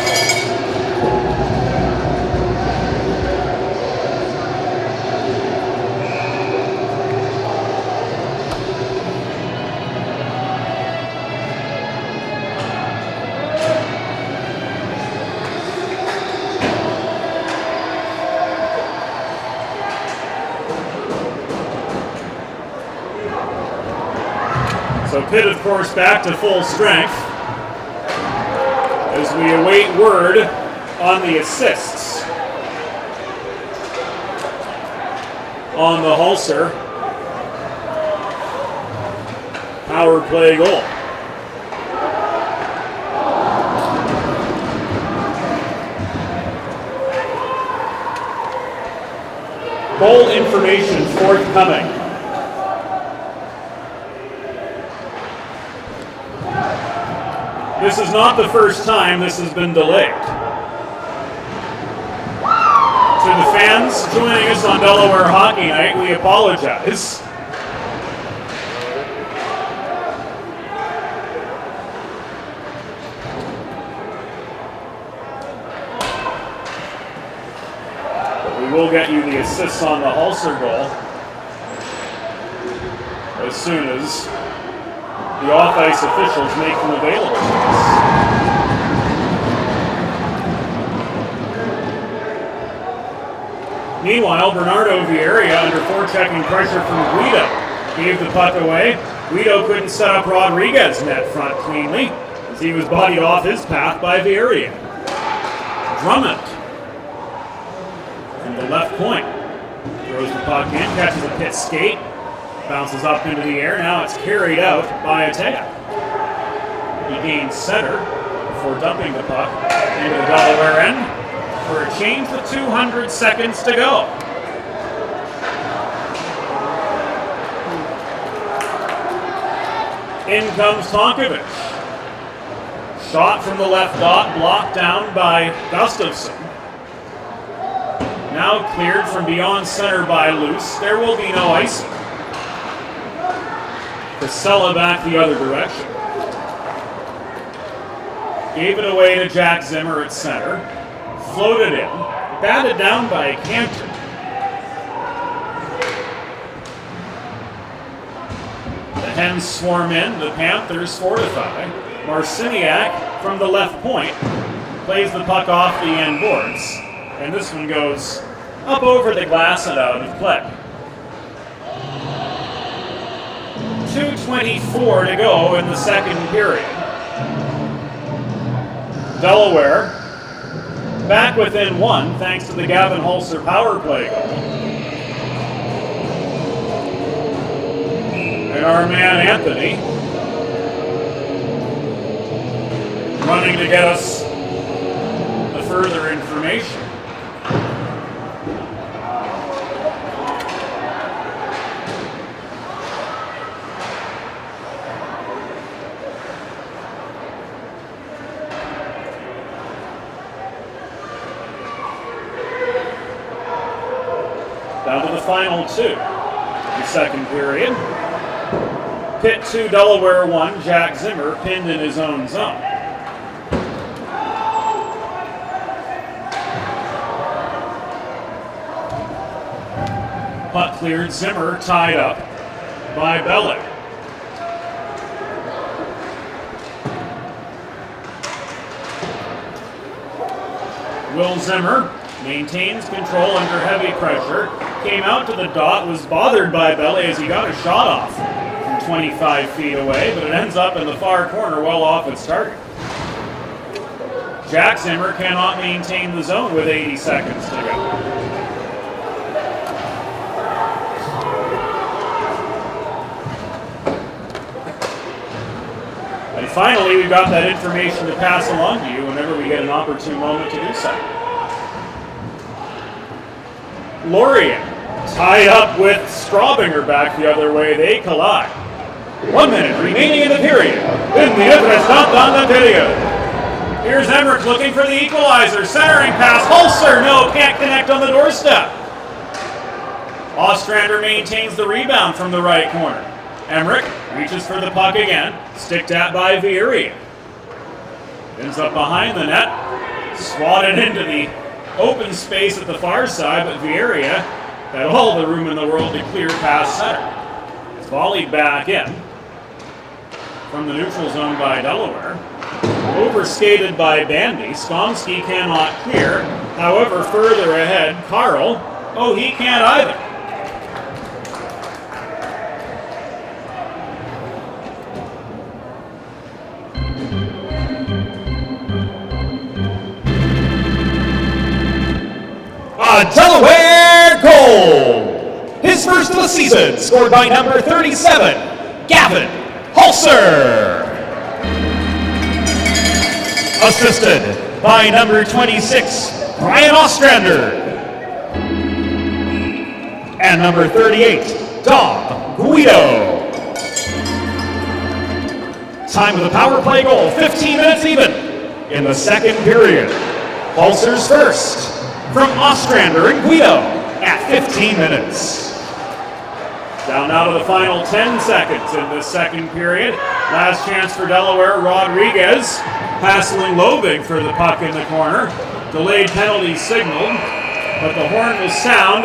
So Pitt, of course, back to full strength as we await word on the assists on the Hulser power play goal. Goal information forthcoming. This is not the first time this has been delayed. To the fans joining us on Delaware Hockey Night, we apologize. But we will get you the assists on the Hulser goal as soon as the off-ice officials make them available to us. Meanwhile, Bernardo Vieira, under forechecking pressure from Guido, gave the puck away. Guido couldn't set up Rodriguez's net front cleanly, as he was bodied off his path by Vieira. Drummond, from the left point, throws the puck in, catches a Pitt skate, bounces up into the air. Now it's carried out by ACHA. He gains center before dumping the puck into the Delaware end. for a change with 200 seconds to go. In comes Tonkovic. Shot from the left dot, blocked down by Gustafsson. Now cleared from beyond center by Luce. There will be no icing. Casella back the other direction. Gave it away to Jack Zimmer at center. Floated in. Batted down by Cantor. The Hens swarm in. The Panthers fortify. Marciniak from the left point plays the puck off the end boards. And this one goes up over the glass and out of play. 2:24 to go in the second period. Delaware back within one thanks to the Gavin Holzer power play goal. And our man Anthony running to get us the further information. Down to the final two. The second period. Pitt 2, Delaware 1. Jack Zimmer pinned in his own zone. Puck cleared. Zimmer tied up by Bellick. Will Zimmer maintains control under heavy pressure. Came out to the dot, was bothered by Belly as he got a shot off from 25 feet away, but it ends up in the far corner well off its target. Jack Zimmer cannot maintain the zone with 80 seconds to go. And finally, we've got that information to pass along to you whenever we get an opportune moment to do so. Lorien tied up with Straubinger back the other way. They collide. 1 minute remaining in the period. In the interest not on the video. Here's Emmerich looking for the equalizer. Centering pass. Holzer, no, can't connect on the doorstep. Ostrander maintains the rebound from the right corner. Emmerich reaches for the puck again. Sticked at by Vieri. Ends up behind the net. Swatted into the open space at the far side, but Vieira had all the room in the world to clear past center. It's volleyed back in from the neutral zone by Delaware. Overskated by Bandy. Skomsky cannot clear. However, further ahead, Carl, he can't either. A Delaware goal! His first of the season, scored by number 37, Gavin Holzer. Assisted by number 26, Brian Ostrander. And number 38, Dom Guido. Time of the power play goal, 15 minutes even in the second period. Holzer's first. From Ostrander and Guido at 15 minutes. Down now to the final 10 seconds in the second period. Last chance for Delaware. Rodriguez hassling Lobig for the puck in the corner. Delayed penalty signaled, but the horn will sound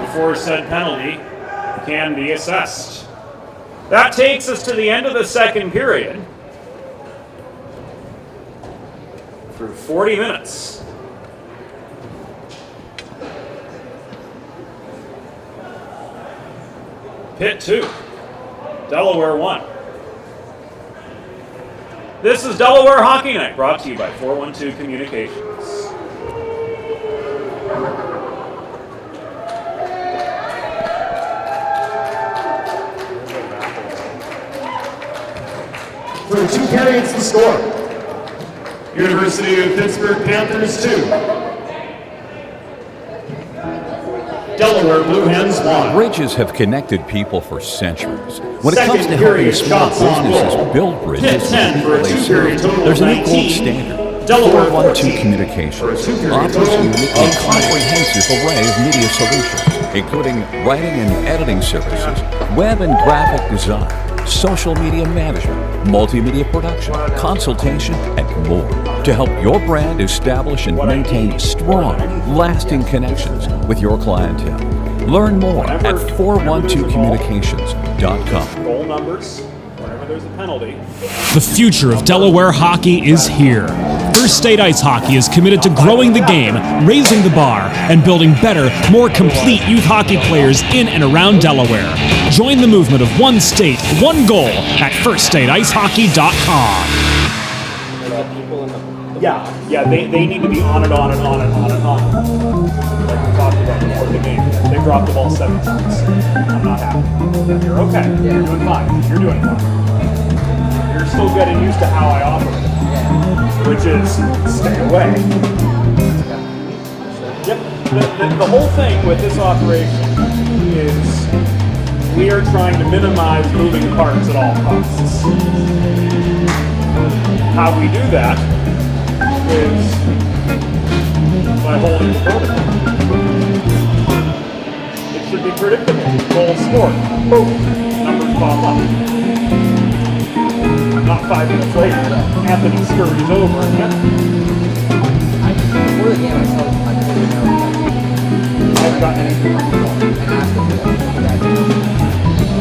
before said penalty can be assessed. That takes us to the end of the second period. Through 40 minutes. Pitt 2, Delaware 1. This is Delaware Hockey Night, brought to you by 412 Communications. Through 2 periods, the score. University of Pittsburgh Panthers 2. Delaware Blue Hens 1. Bridges have connected people for centuries. When it Second comes to helping period, small shots on businesses goal. build bridges Pitt 10 with for a people they two-period serve, total there's a of new gold 19. standard. Delaware 412 14 Communications for a two-period offers total a unique of and 20. comprehensive array of media solutions, including writing and editing services, web and graphic design, social media management, multimedia production, consultation, and more to help your brand establish and maintain strong, lasting connections with your clientele. Learn more at 412communications.com. Goal numbers, whenever there's a penalty. The future of Delaware hockey is here. First State Ice Hockey is committed to growing the game, raising the bar, and building better, more complete youth hockey players in and around Delaware. Join the movement of one state, one goal at firststateicehockey.com. Yeah, they need to be on it. Like we talked about before the game. They dropped the ball 7 times. I'm not happy. You're okay. You're doing fine. You're doing fine. You're still getting used to how I operate, which is stay away. Yep. The whole thing with this operation is we are trying to minimize moving parts at all costs. How we do that is by holding the protocol. It should be predictable. Goals scored. Boom. Numbers pop up. Not 5 minutes later, Anthony scurries over and Before the game, I told him I didn't know. I haven't gotten anything from the ball. And asked him if I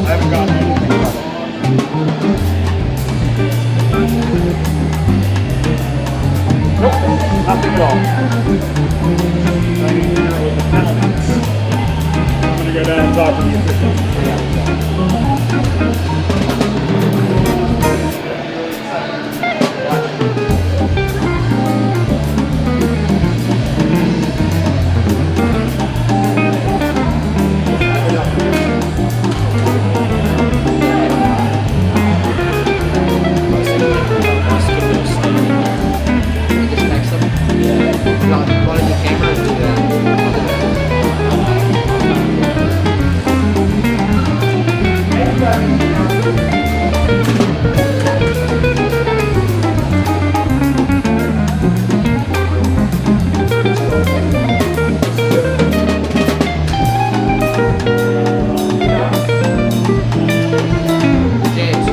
haven't gotten anything from it. Nope, nothing at all. I need to hear what the penalty is. I'm going to go down and talk to the officials. just text him. Want to do camera? Do that. James.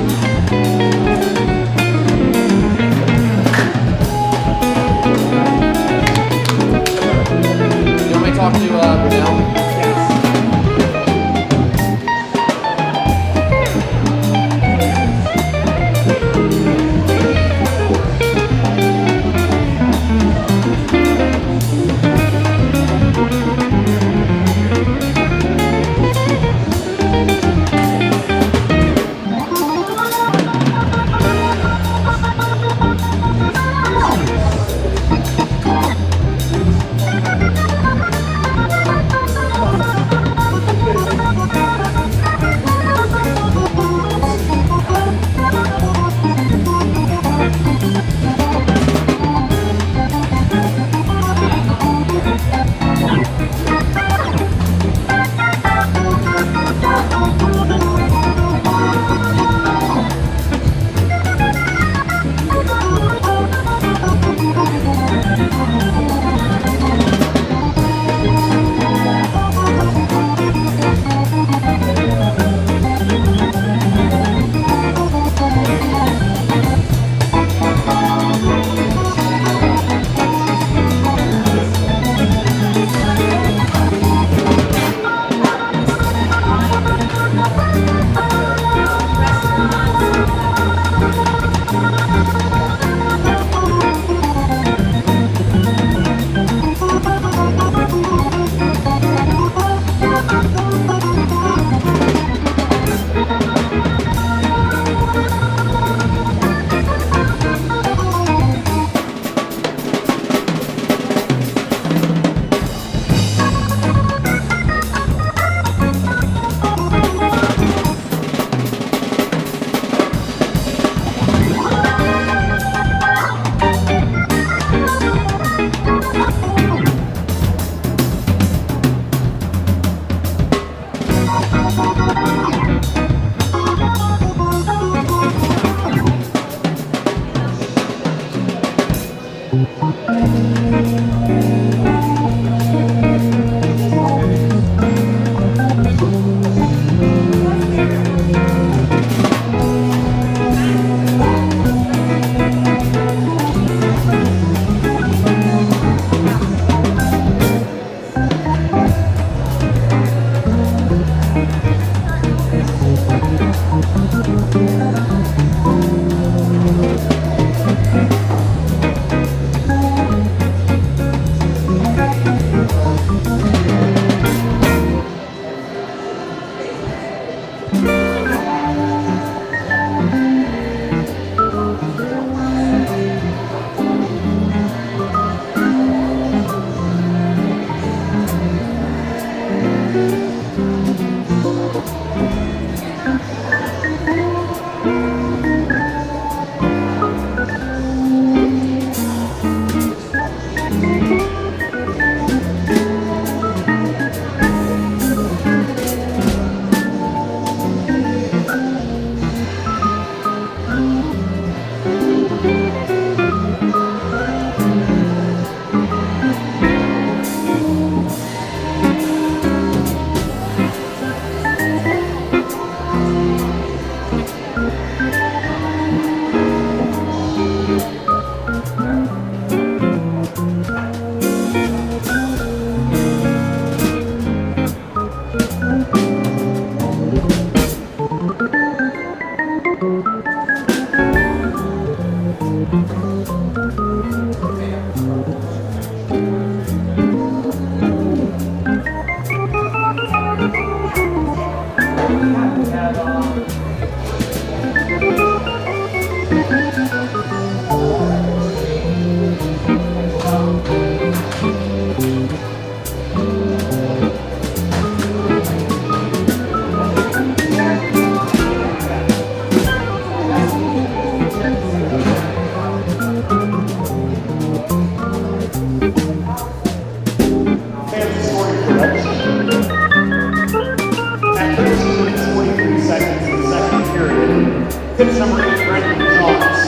Pitt's number 8, Brendan Johns,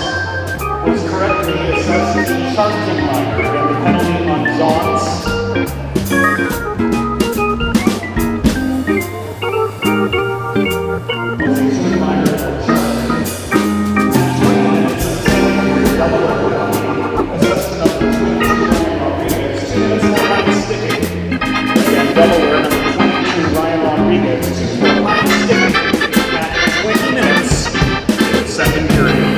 was correctly assessed as a charging minor, and the penalty on Johns. Was a shooting minor for charging. 20 minutes of Delaware assessed to number 22, Ryan Rodriguez, 2 minutes for line sticking. Again, Delaware number 22, Ryan Rodriguez, 2 for line sticking at 20 minutes in the second period.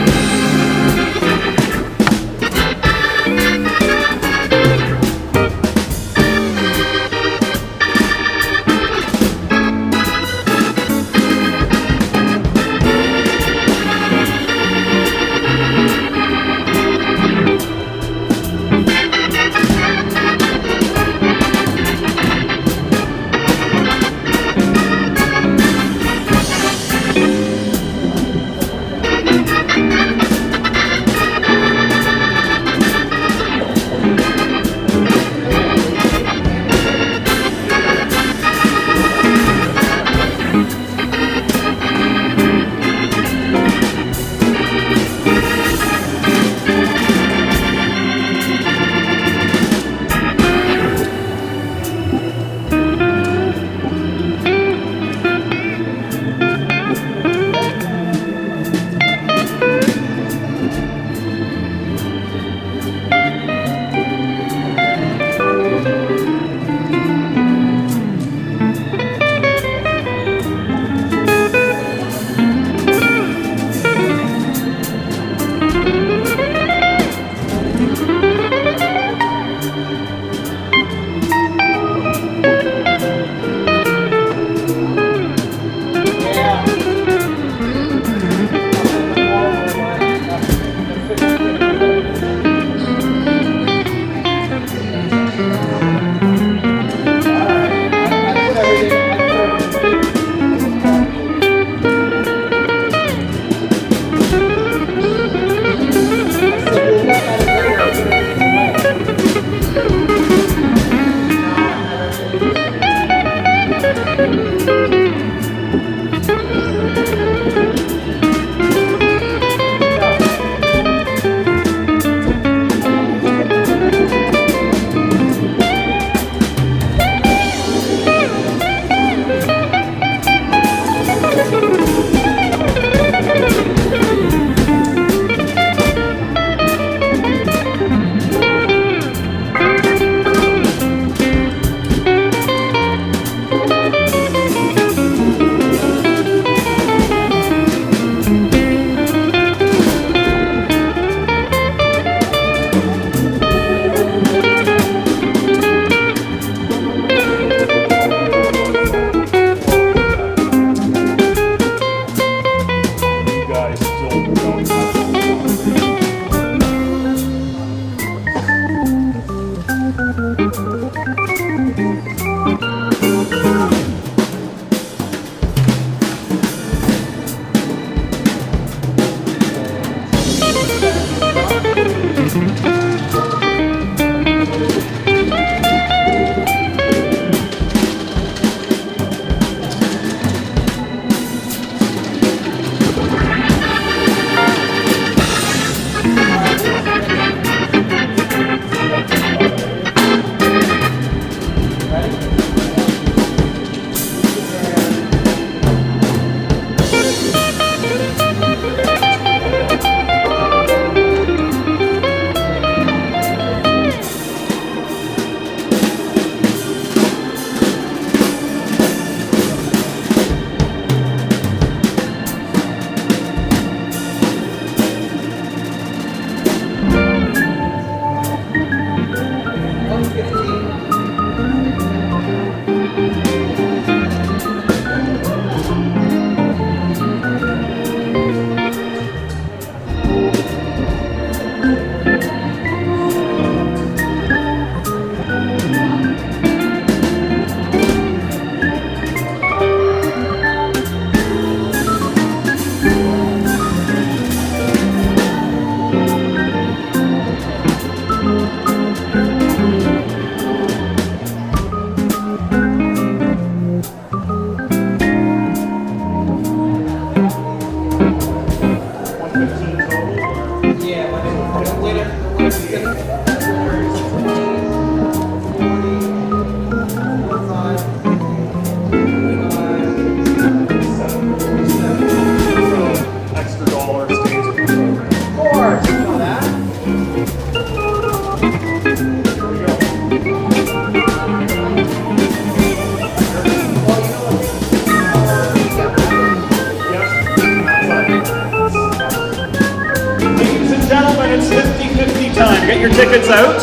time to get your tickets out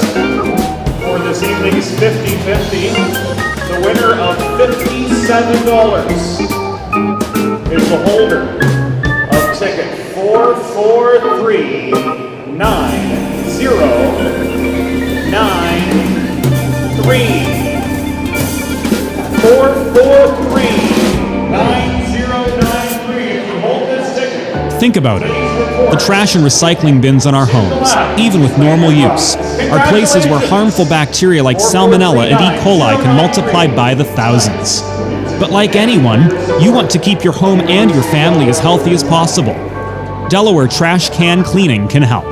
for this evening's 50-50. The winner of $57 is the holder of ticket 4439093. 4439093. If you hold this ticket. Think about it. The trash and recycling bins in our homes, even with normal use, are places where harmful bacteria like Salmonella and E. coli can multiply by the thousands. But like anyone, you want to keep your home and your family as healthy as possible. Delaware Trash Can Cleaning can help.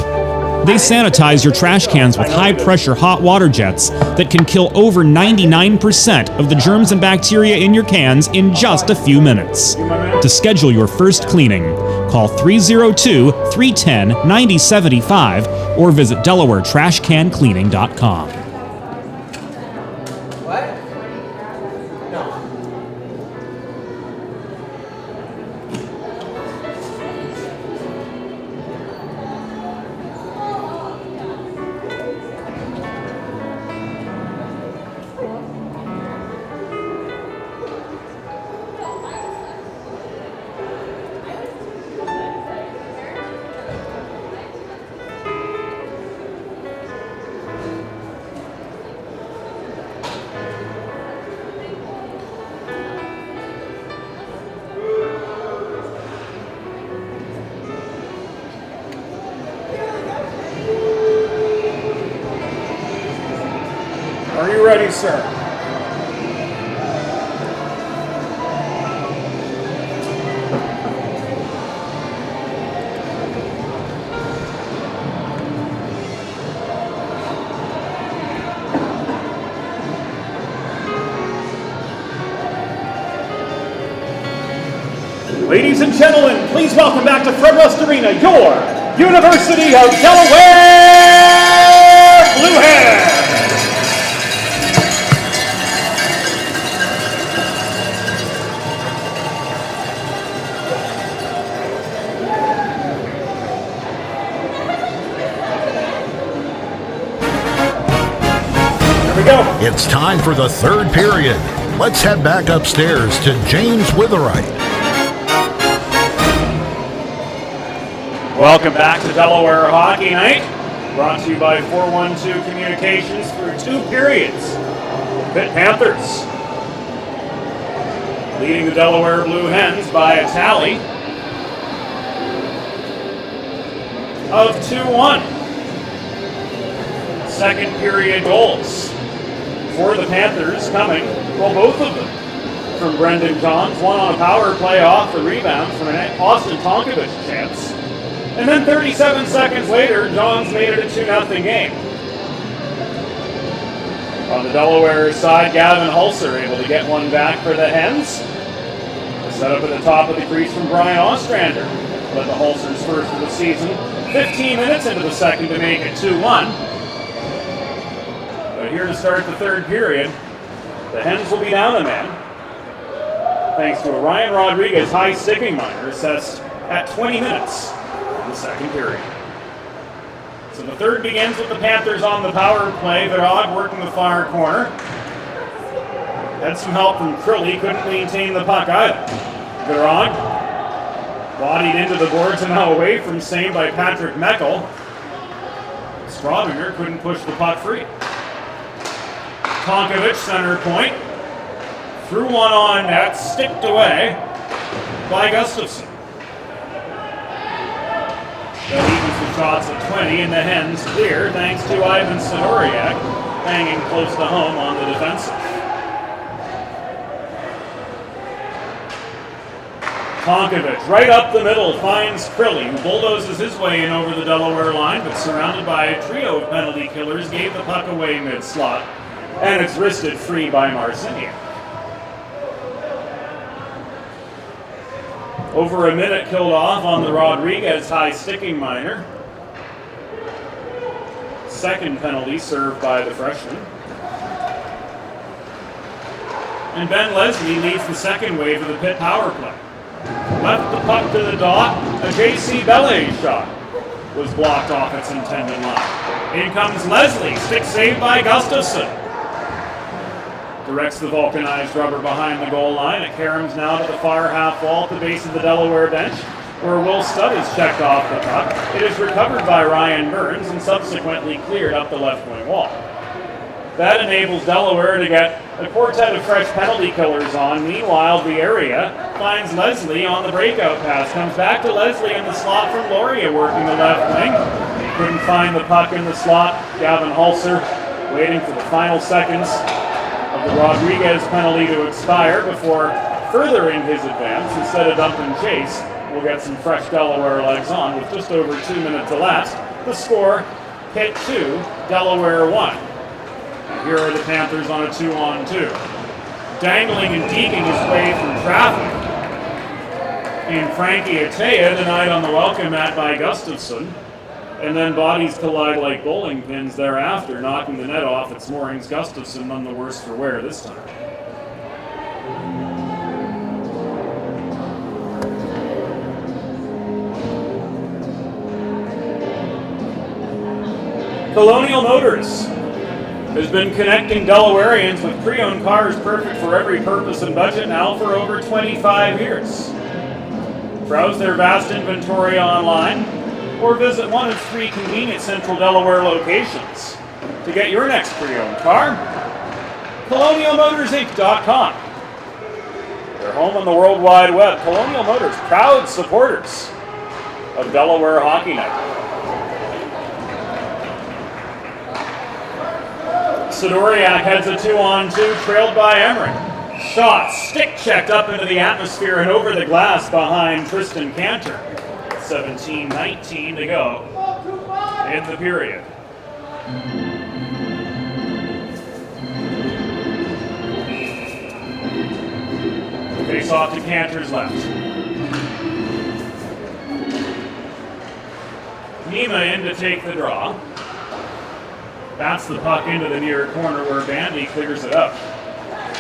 They sanitize your trash cans with high-pressure hot water jets that can kill over 99% of the germs and bacteria in your cans in just a few minutes. To schedule your first cleaning, call 302-310-9075 or visit DelawareTrashCanCleaning.com. Are you ready, sir? Ladies and gentlemen, please welcome back to Fred Rust Arena, your University of Delaware Blue Hens! It's time for the third period. Let's head back upstairs to James Witherite. Welcome back to Delaware Hockey Night, brought to you by 412 Communications through 2 periods. Pitt Panthers leading the Delaware Blue Hens by a tally of 2-1. Second period goals for the Panthers coming, well, both of them from Brendan Johns, one on a power play off the rebound from an Austin Tonkovich chance. And then 37 seconds later, Johns made it a 2-0 game. On the Delaware side, Gavin Hulser able to get one back for the Hens. Set up at the top of the crease from Brian Ostrander. Led the Hulsers first of the season. 15 minutes into the second to make it 2-1. But here to start the third period, the Hens will be down a man, thanks to a Ryan Rodriguez high sticking minor assessed at 20 minutes in the second period. So the third begins with the Panthers on the power play. Verog working the far corner. Had some help from Crilly, couldn't maintain the puck either. Verog bodied into the boards and now away from same by Patrick Meckel. Straubinger couldn't push the puck free. Tonkovich, center point. Threw one on net, sticked away by Gustafsson. That evens the shots at 20, and the Hens clear thanks to Ivan Sidoriak hanging close to home on the defensive. Tonkovich right up the middle finds Crilly, who bulldozes his way in over the Delaware line, but surrounded by a trio of penalty killers, gave the puck away mid-slot, and it's wristed free by Marciniak. Over a minute killed off on the Rodriguez high sticking minor. Second penalty served by the freshman. And Ben Leslie leads the second wave of the Pitt power play. Left the puck to the dot. A J.C. Bellet shot was blocked off its intended line. In comes Leslie, stick saved by Gustafson. Directs the vulcanized rubber behind the goal line. It caroms now to the far half wall at the base of the Delaware bench, where Will Studd is checked off the puck. It is recovered by Ryan Burns and subsequently cleared up the left wing wall. That enables Delaware to get a quartet of fresh penalty killers on. Meanwhile, Vieira finds Leslie on the breakout pass. Comes back to Leslie in the slot from Loria working the left wing. Couldn't find the puck in the slot. Gavin Hulser waiting for the final seconds of the Rodriguez penalty to expire before furthering his advance. Instead of dump and chase, we'll get some fresh Delaware legs on with just over 2 minutes elapsed. The score, Pitt 2, Delaware 1. Here are the Panthers on a 2-on-2. Dangling and deking his way through traffic. And Frankie Atea denied on the welcome mat by Gustafson. And then bodies collide like bowling pins thereafter, knocking the net off its moorings. Gustafson none the worse for wear this time. Colonial Motors has been connecting Delawareans with pre-owned cars perfect for every purpose and budget now for over 25 years. Browse their vast inventory online or visit one of 3 convenient Central Delaware locations. To get your next pre-owned car, ColonialMotorsInc.com. They're home on the World Wide Web. Colonial Motors, proud supporters of Delaware Hockey Night. Sidoriak heads a 2-on-2, trailed by Emery. Shot, stick checked up into the atmosphere and over the glass behind Tristan Cantor. 17-19 to go in the period. Face off to Cantor's left. Nima in to take the draw. Bats the puck into the near corner where Bandy clears it up.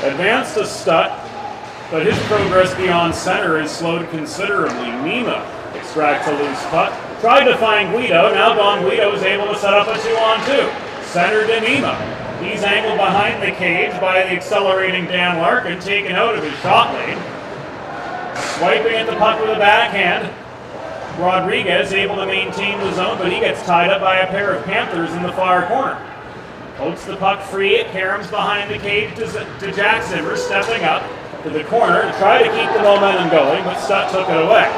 Advance to Stutt, but his progress beyond center is slowed considerably. Nima extracts a loose puck. Tried to find Guido. Now Don Guido is able to set up a 2-on-2. Center to Nima. He's angled behind the cage by the accelerating Dan Larkin, taken out of his shot lane. Swiping at the puck with a backhand. Rodriguez able to maintain the zone, but he gets tied up by a pair of Panthers in the far corner. Pokes the puck free. It caroms behind the cage to Jack Zimmer, stepping up to the corner to try to keep the momentum going, but Stutt took it away.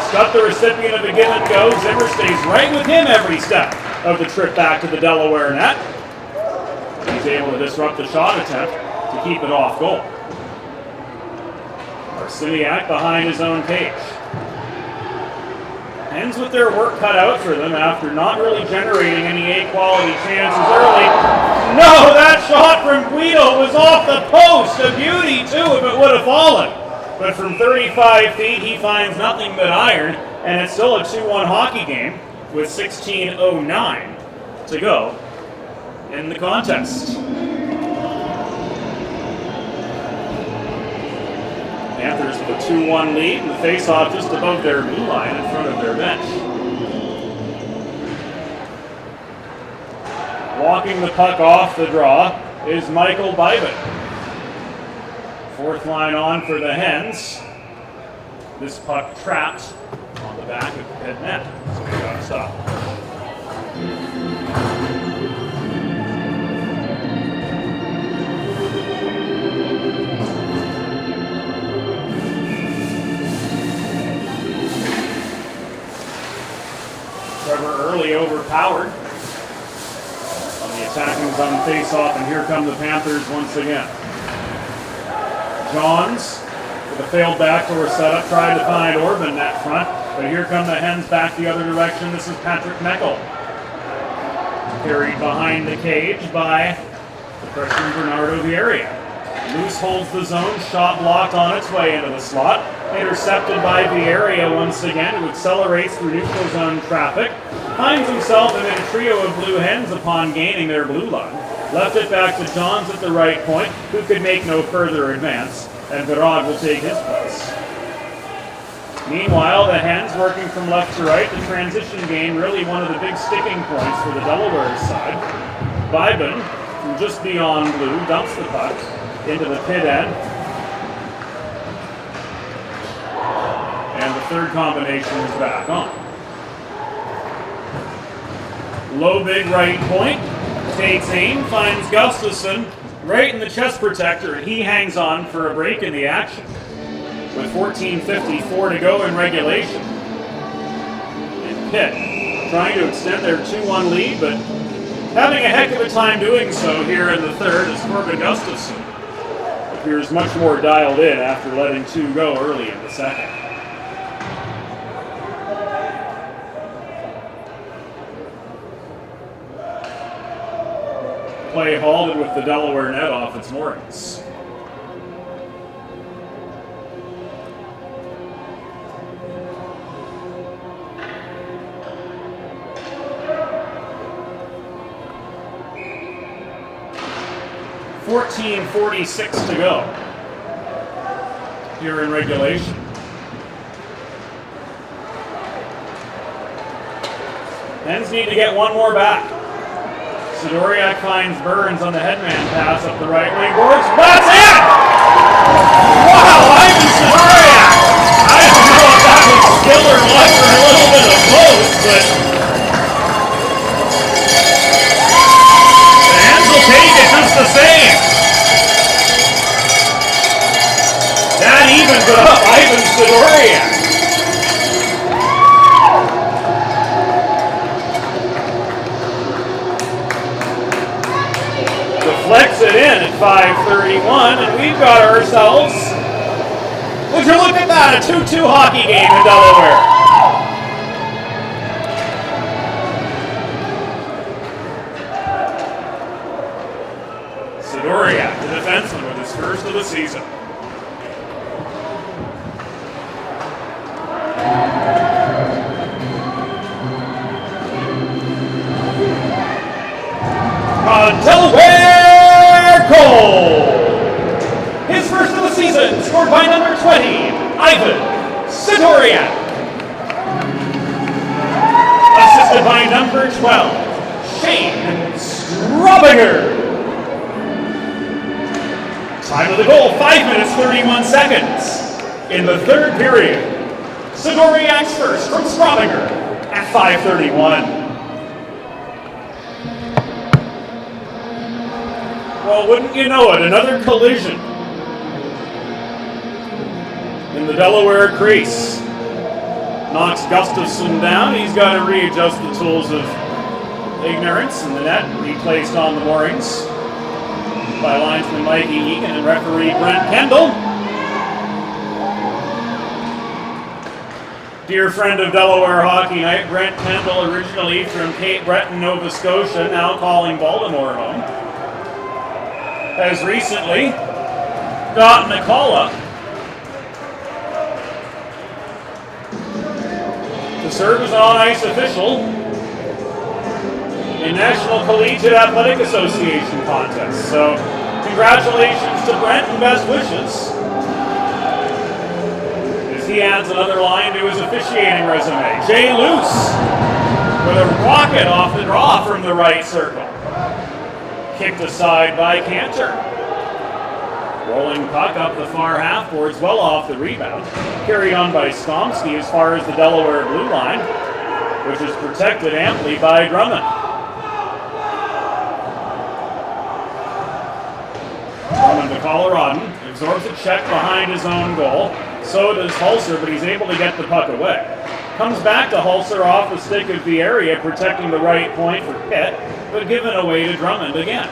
Stutt, the recipient of a give and go. Zimmer stays right with him every step of the trip back to the Delaware net. He's able to disrupt the shot attempt to keep it off goal. Arseniak behind his own cage. Hens with their work cut out for them after not really generating any A-quality chances early. No, that shot from Guido was off the post. A beauty, too, if it would have fallen. But from 35 feet, he finds nothing but iron, and it's still a 2-1 hockey game with 16:09 to go in the contest. Panthers with a 2-1 lead and the face-off just above their blue line in front of their bench. Walking the puck off the draw is Michael Bybin. Fourth line on for the Hens. This puck trapped on the back of the Pitt net, so we got to stop. Trevor Early overpowered on the attacking zone face-off, and here come the Panthers once again. Johns with a failed backdoor setup, tried to find Orban net front, but here come the Hens back the other direction. This is Patrick Meckel. Carried behind the cage by the freshman Bernardo Vieira. Loose holds the zone, shot blocked on its way into the slot. Intercepted by Vieira once again, who accelerates through neutral zone traffic. Finds himself amid a trio of Blue Hens upon gaining their blue line. Left it back to Johns at the right point, who could make no further advance, and Virag will take his place. Meanwhile, the Hens working from left to right. The transition game really one of the big sticking points for the Delaware side. Bybin from just beyond blue dumps the puck into the pit end. And the third combination is back on. Low big right point. Takes aim, finds Gustafson right in the chest protector, and he hangs on for a break in the action. With 14:54 to go in regulation. And Pitt trying to extend their 2-1 lead, but having a heck of a time doing so here in the third as Corbin Gustafson appears much more dialed in after letting 2 go early in the second. Play halted with the Delaware net off its moorings. .46 to go here in regulation. Hens need to get one more back. Sidoriak finds Burns on the headman pass up the right wing boards. That's it! Wow, Ivan Sidoriak! I don't know if that was skill or luck or a little bit of both, but the Hens will take it just the same. That evens it up, Ivan Sidoriak. Deflects it in at 5:31, and we've got ourselves, would you look at that, a 2-2 hockey game in Delaware. Sidoriak, the defenseman, with his first of the season. Delaware goal! His first of the season, scored by number 20, Ivan Sidoriak. Assisted by number 12, Shane Strabinger. Time of the goal, 5 minutes, 31 seconds. In the third period, Sidoriak's first from Strabinger at 5:31. Well, wouldn't you know it, another collision in the Delaware crease. Knocks Gustafson down. He's got to readjust the tools of ignorance, and the net replaced on the moorings by linesman Mikey Egan and referee Brent Kendall. Dear friend of Delaware Hockey Night, Brent Kendall, originally from Cape Breton, Nova Scotia, now calling Baltimore home, has recently gotten a call-up to serve as an on-ice official in National Collegiate Athletic Association contests. So, congratulations to Brent and best wishes as he adds another line to his officiating resume. Jay Luce with a rocket off the draw from the right circle. Kicked aside by Cantor. Rolling puck up the far half boards, well off the rebound. Carried on by Stomsky as far as the Delaware blue line, which is protected amply by Drummond. Drummond, the Coloradan, absorbs a check behind his own goal. So does Hulser, but he's able to get the puck away. Comes back to Hulser off the stick of the area, protecting the right point for Pitt, but given away to Drummond again.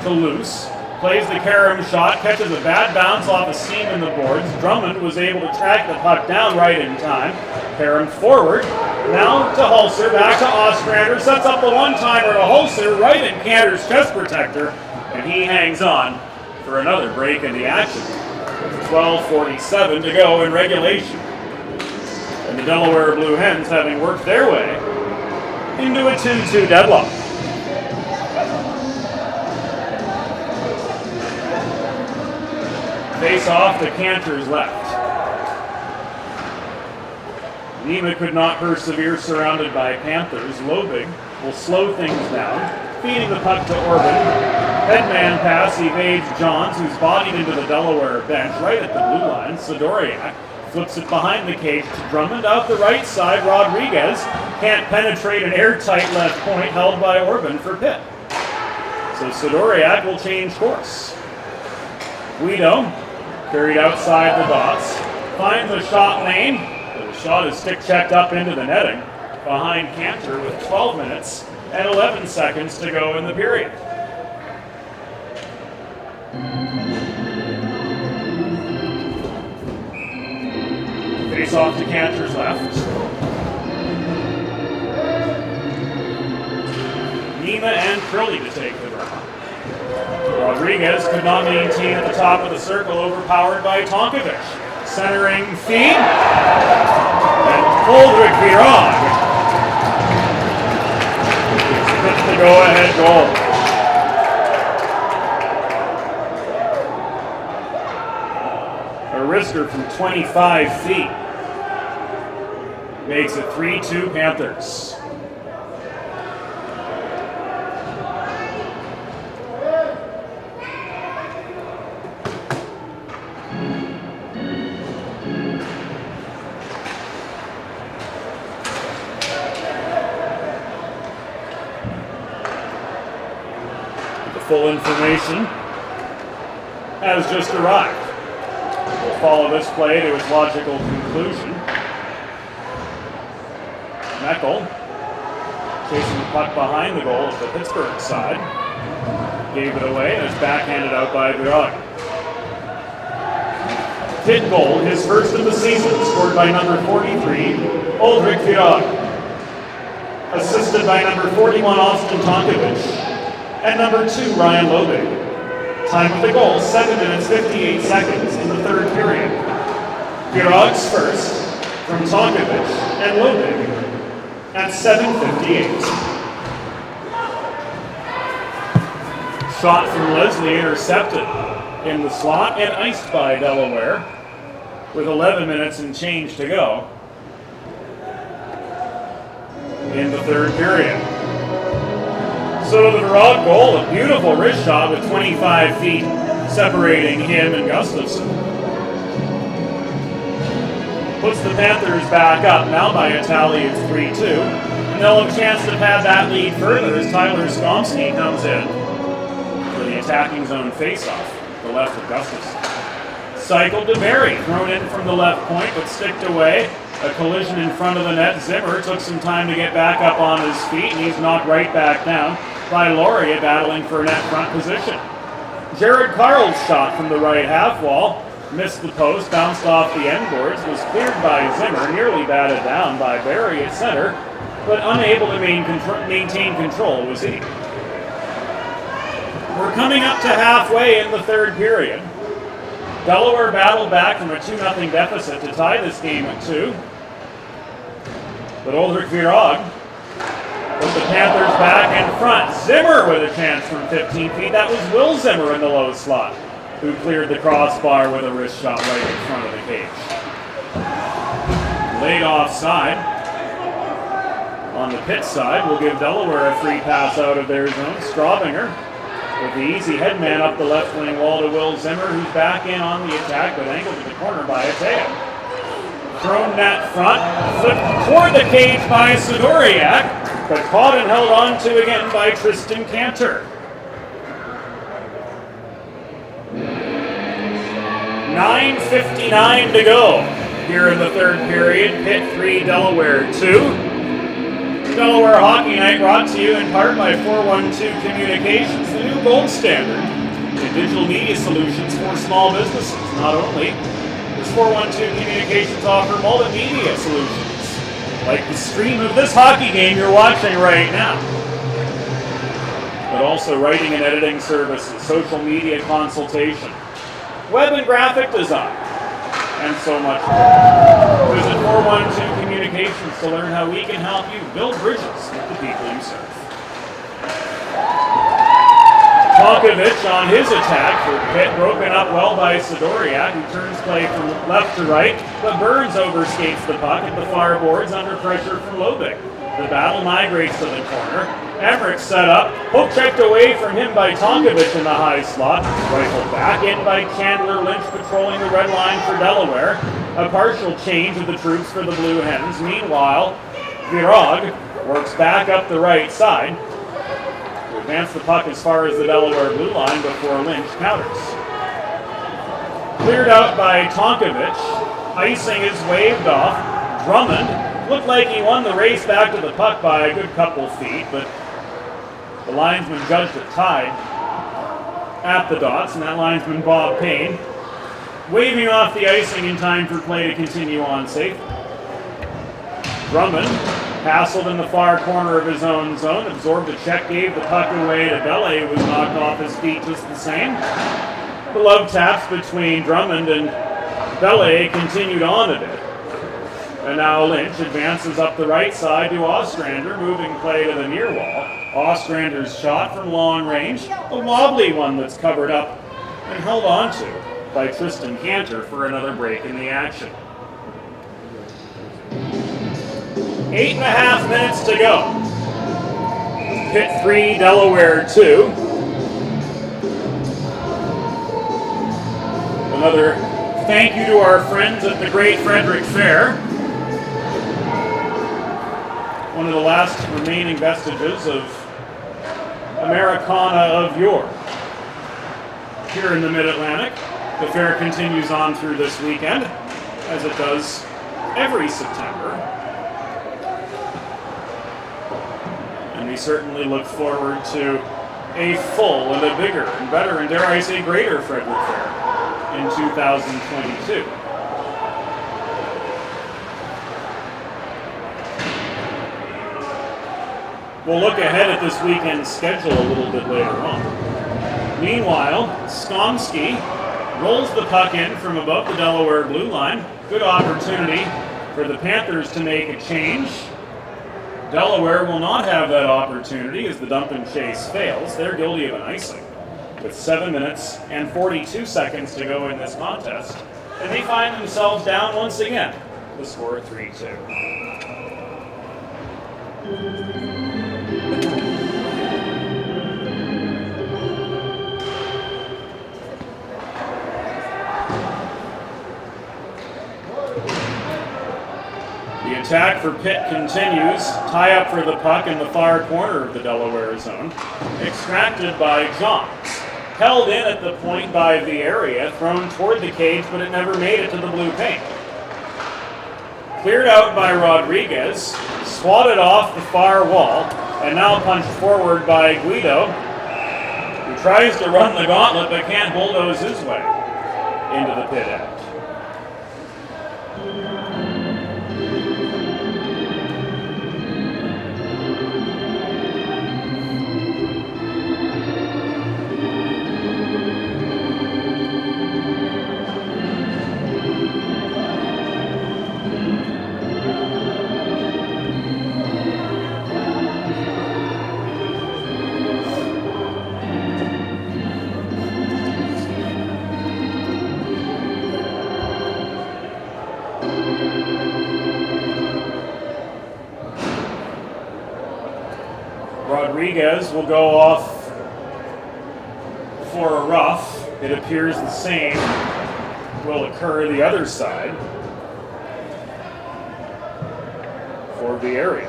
To Luce, plays the carom shot, catches a bad bounce off a seam in the boards. Drummond was able to track the puck down right in time. Carom forward, now to Hulser, back to Ostrander, sets up the one-timer to Hulser, right in Cantor's chest protector, and he hangs on for another break in the action. 12:47 to go in regulation. And the Delaware Blue Hens having worked their way into a 2-2 deadlock. Face off to Cantor's left. Nema could not persevere surrounded by Panthers. Lobig will slow things down, feeding the puck to Orban. Headman pass evades Johns, who's bodied into the Delaware bench right at the blue line. Sidoriak flips it behind the cage to Drummond. Out the right side, Rodriguez can't penetrate an airtight left point held by Orban for Pitt. So Sidoriak will change course. Guido, carried outside the dots, finds the shot lane. The shot is stick checked up into the netting behind Cantor with 12 minutes and 11 seconds to go in the period. Face off to Cantor's left. Nema and Curley to take the draw. Rodriguez could not maintain at the top of the circle, overpowered by Tonkovic. Centering feed. And Uldrich Virag gets the go-ahead goal. A wrister from 25 feet. Makes it 3-2 Panthers. Full information has just arrived. We'll follow this play to its logical conclusion. Meckel chasing the puck behind the goal of the Pittsburgh side. Gave it away and it's backhanded out by Virag. Pitt goal, his first of the season, scored by number 43, Uldrich Virag. Assisted by number 41, Austin Tonkovic. And number 2, Ryan Lobig. Time of the goal, 7 minutes, 58 seconds in the third period. Virag's first from Tonkovic and Lobig at 7:58. Shot from Leslie intercepted in the slot and iced by Delaware with 11 minutes and change to go in the third period. So the Virag goal, a beautiful wrist shot with 25 feet separating him and Gustafson. Puts the Panthers back up now by a tally of 3-2. And they'll have a chance to pad that lead further as Tyler Skomsky comes in for the attacking zone faceoff, the left of Gustafson. Cycled to Barry, thrown in from the left point but sticked away. A collision in front of the net. Zimmer took some time to get back up on his feet and he's knocked right back down by Lauria battling for net front position. Jared Carl's shot from the right half wall missed the post, bounced off the end boards, was cleared by Zimmer, nearly batted down by Barry at center, but unable to maintain control was he. We're coming up to halfway in the third period. Delaware battled back from a 2-0 deficit to tie this game at 2. But Uldrich Virag put the Panthers back in front. Zimmer with a chance from 15 feet. That was Will Zimmer in the low slot, who cleared the crossbar with a wrist shot right in front of the cage. Laid offside. On the Pitt side, we'll give Delaware a free pass out of their zone. Straubinger with the easy headman up the left wing wall to Will Zimmer, who's back in on the attack, but angled to the corner by ACHA. Thrown net front, flipped toward the cage by Sidoriak, but caught and held on to again by Tristan Cantor. 9:59 to go here in the third period. Pitt 3, Delaware 2. Delaware Hockey Night brought to you in part by 412 Communications, the new gold standard in digital media solutions for small businesses. Not only does 412 Communications offer multimedia solutions, like the stream of this hockey game you're watching right now, but also writing and editing services, social media consultation, web and graphic design, and so much more. Visit 412 Communications to learn how we can help you build bridges with the people you serve. Tonkovic on his attack for Pitt, broken up well by Sidoriak, who turns play from left to right, but Burns overskates the puck at the far boards under pressure from Lobick. The battle migrates to the corner. Emmerich set up, hook checked away from him by Tonkovic in the high slot, rifled back in by Chandler Lynch patrolling the red line for Delaware. A partial change of the troops for the Blue Hens. Meanwhile, Virag works back up the right side to advance the puck as far as the Delaware blue line before Lynch counters. Cleared out by Tonkovic. Icing is waved off. Drummond looked like he won the race back to the puck by a good couple feet, but the linesman judged it tied at the dots, and that linesman Bob Payne waving off the icing in time for play to continue on safely. Drummond hassled in the far corner of his own zone, absorbed a check, gave the puck away to Bele, who was knocked off his feet just the same. The love taps between Drummond and Bele continued on a bit. And now Lynch advances up the right side to Ostrander, moving play to the near wall. Ostrander's shot from long range, a wobbly one that's covered up and held on to by Tristan Cantor for another break in the action. 8.5 minutes to go. Pitt 3, Delaware 2. Another thank you to our friends at the Great Frederick Fair. One of the last remaining vestiges of Americana of yore. Here in the Mid-Atlantic, the fair continues on through this weekend, as it does every September. And we certainly look forward to a full and a bigger and better and dare I say greater Frederick Fair in 2022. We'll look ahead at this weekend's schedule a little bit later on. Meanwhile, Skomsky rolls the puck in from above the Delaware blue line. Good opportunity for the Panthers to make a change. Delaware will not have that opportunity as the dump and chase fails. They're guilty of an icing with 7 minutes and 42 seconds to go in this contest. And they find themselves down once again. The score 3-2. The attack for Pitt continues. Tie up for the puck in the far corner of the Delaware zone. Extracted by Johns. Held in at the point by Vieira, thrown toward the cage, but it never made it to the blue paint. Cleared out by Rodriguez. Swatted off the far wall, and now punched forward by Guido, who tries to run the gauntlet but can't bulldoze his way into the pit end. Rodriguez will go off for a rough. It appears the same will occur the other side for Vieira.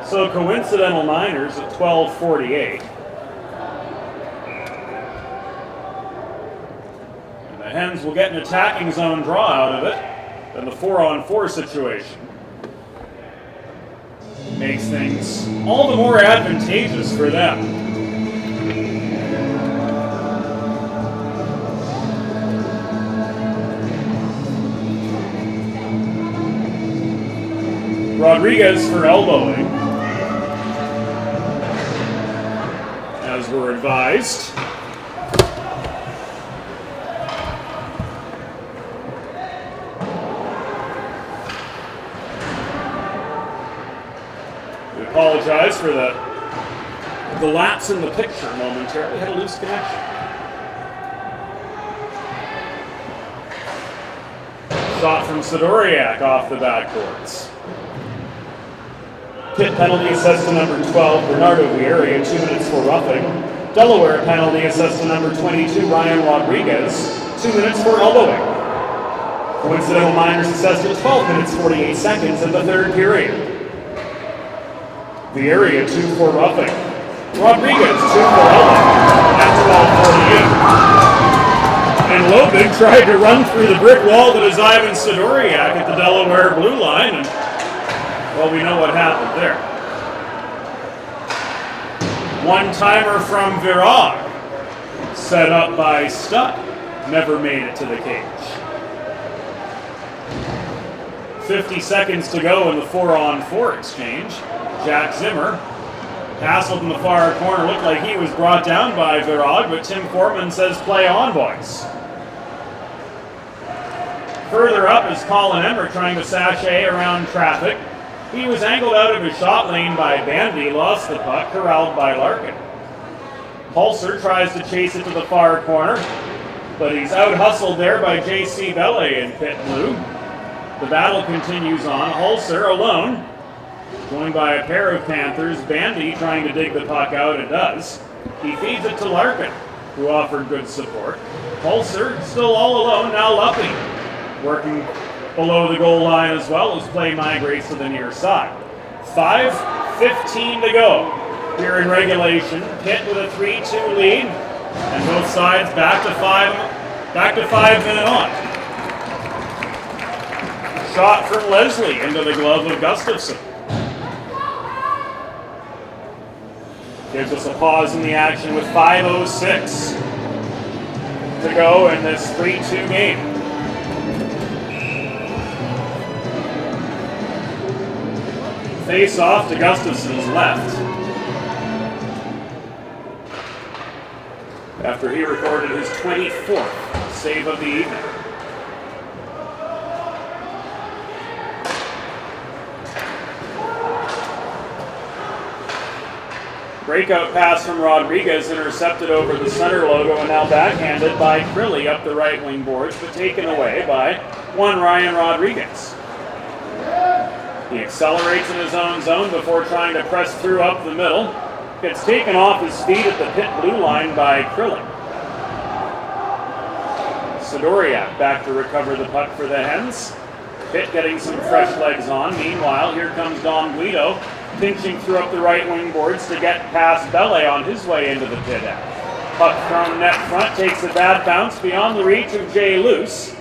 So coincidental minors at 12:48. And the Hens will get an attacking zone draw out of it. And the 4-on-4 situation makes things all the more advantageous for them. Rodriguez for elbowing, as we're advised. apologize for the lapse in the picture momentarily. Had a loose connection. Shot from Sidoriak off the backboards. Pitt penalty assessed to number 12, Bernardo Vieira, 2 minutes for roughing. Delaware penalty assessed to number 22, Ryan Rodriguez, 2 minutes for elbowing. Coincidental minors assessed at 12 minutes 48 seconds in the third period. Vieira, 2 for roughing. Rodriguez, 2 for elbowing at 12:48. And Lobig tried to run through the brick wall that is Ivan Sidoriak at the Delaware blue line, and, well, we know what happened there. One-timer from Virag, set up by Stuck, never made it to the cage. 50 seconds to go in the 4-on-4 exchange. Jack Zimmer hassled in the far corner, looked like he was brought down by Virag, but Tim Foreman says play on, boys. Further up is Colin Emmer trying to sachet around traffic. He was angled out of his shot lane by Bandy, lost the puck, corralled by Larkin. Pulser tries to chase it to the far corner, but he's out-hustled there by J.C. Bellet in Pitt Blue. The battle continues on. Hulser alone, joined by a pair of Panthers. Bandy trying to dig the puck out, and does. He feeds it to Larkin, who offered good support. Hulser still all alone, now Luppy, working below the goal line as well as play migrates to the near side. 5:15 to go here in regulation. Pitt with a 3-2 lead, and both sides back to 5 minute on. Shot from Leslie into the glove of Gustafson. Gives us a pause in the action with 5:06 to go in this 3-2 game. Face off to Gustafson's left. After he recorded his 24th save of the evening. Breakout pass from Rodriguez, intercepted over the center logo and now backhanded by Crilly up the right wing boards, but taken away by one Ryan Rodriguez. He accelerates in his own zone before trying to press through up the middle. Gets taken off his feet at the Pitt blue line by Crilly. Sidoriak back to recover the puck for the Hens. Pitt getting some fresh legs on. Meanwhile, here comes Dom Guido, pinching through up the right wing boards to get past Bellet on his way into the Pitt end. Puck thrown net front, takes a bad bounce beyond the reach of Jay Luce.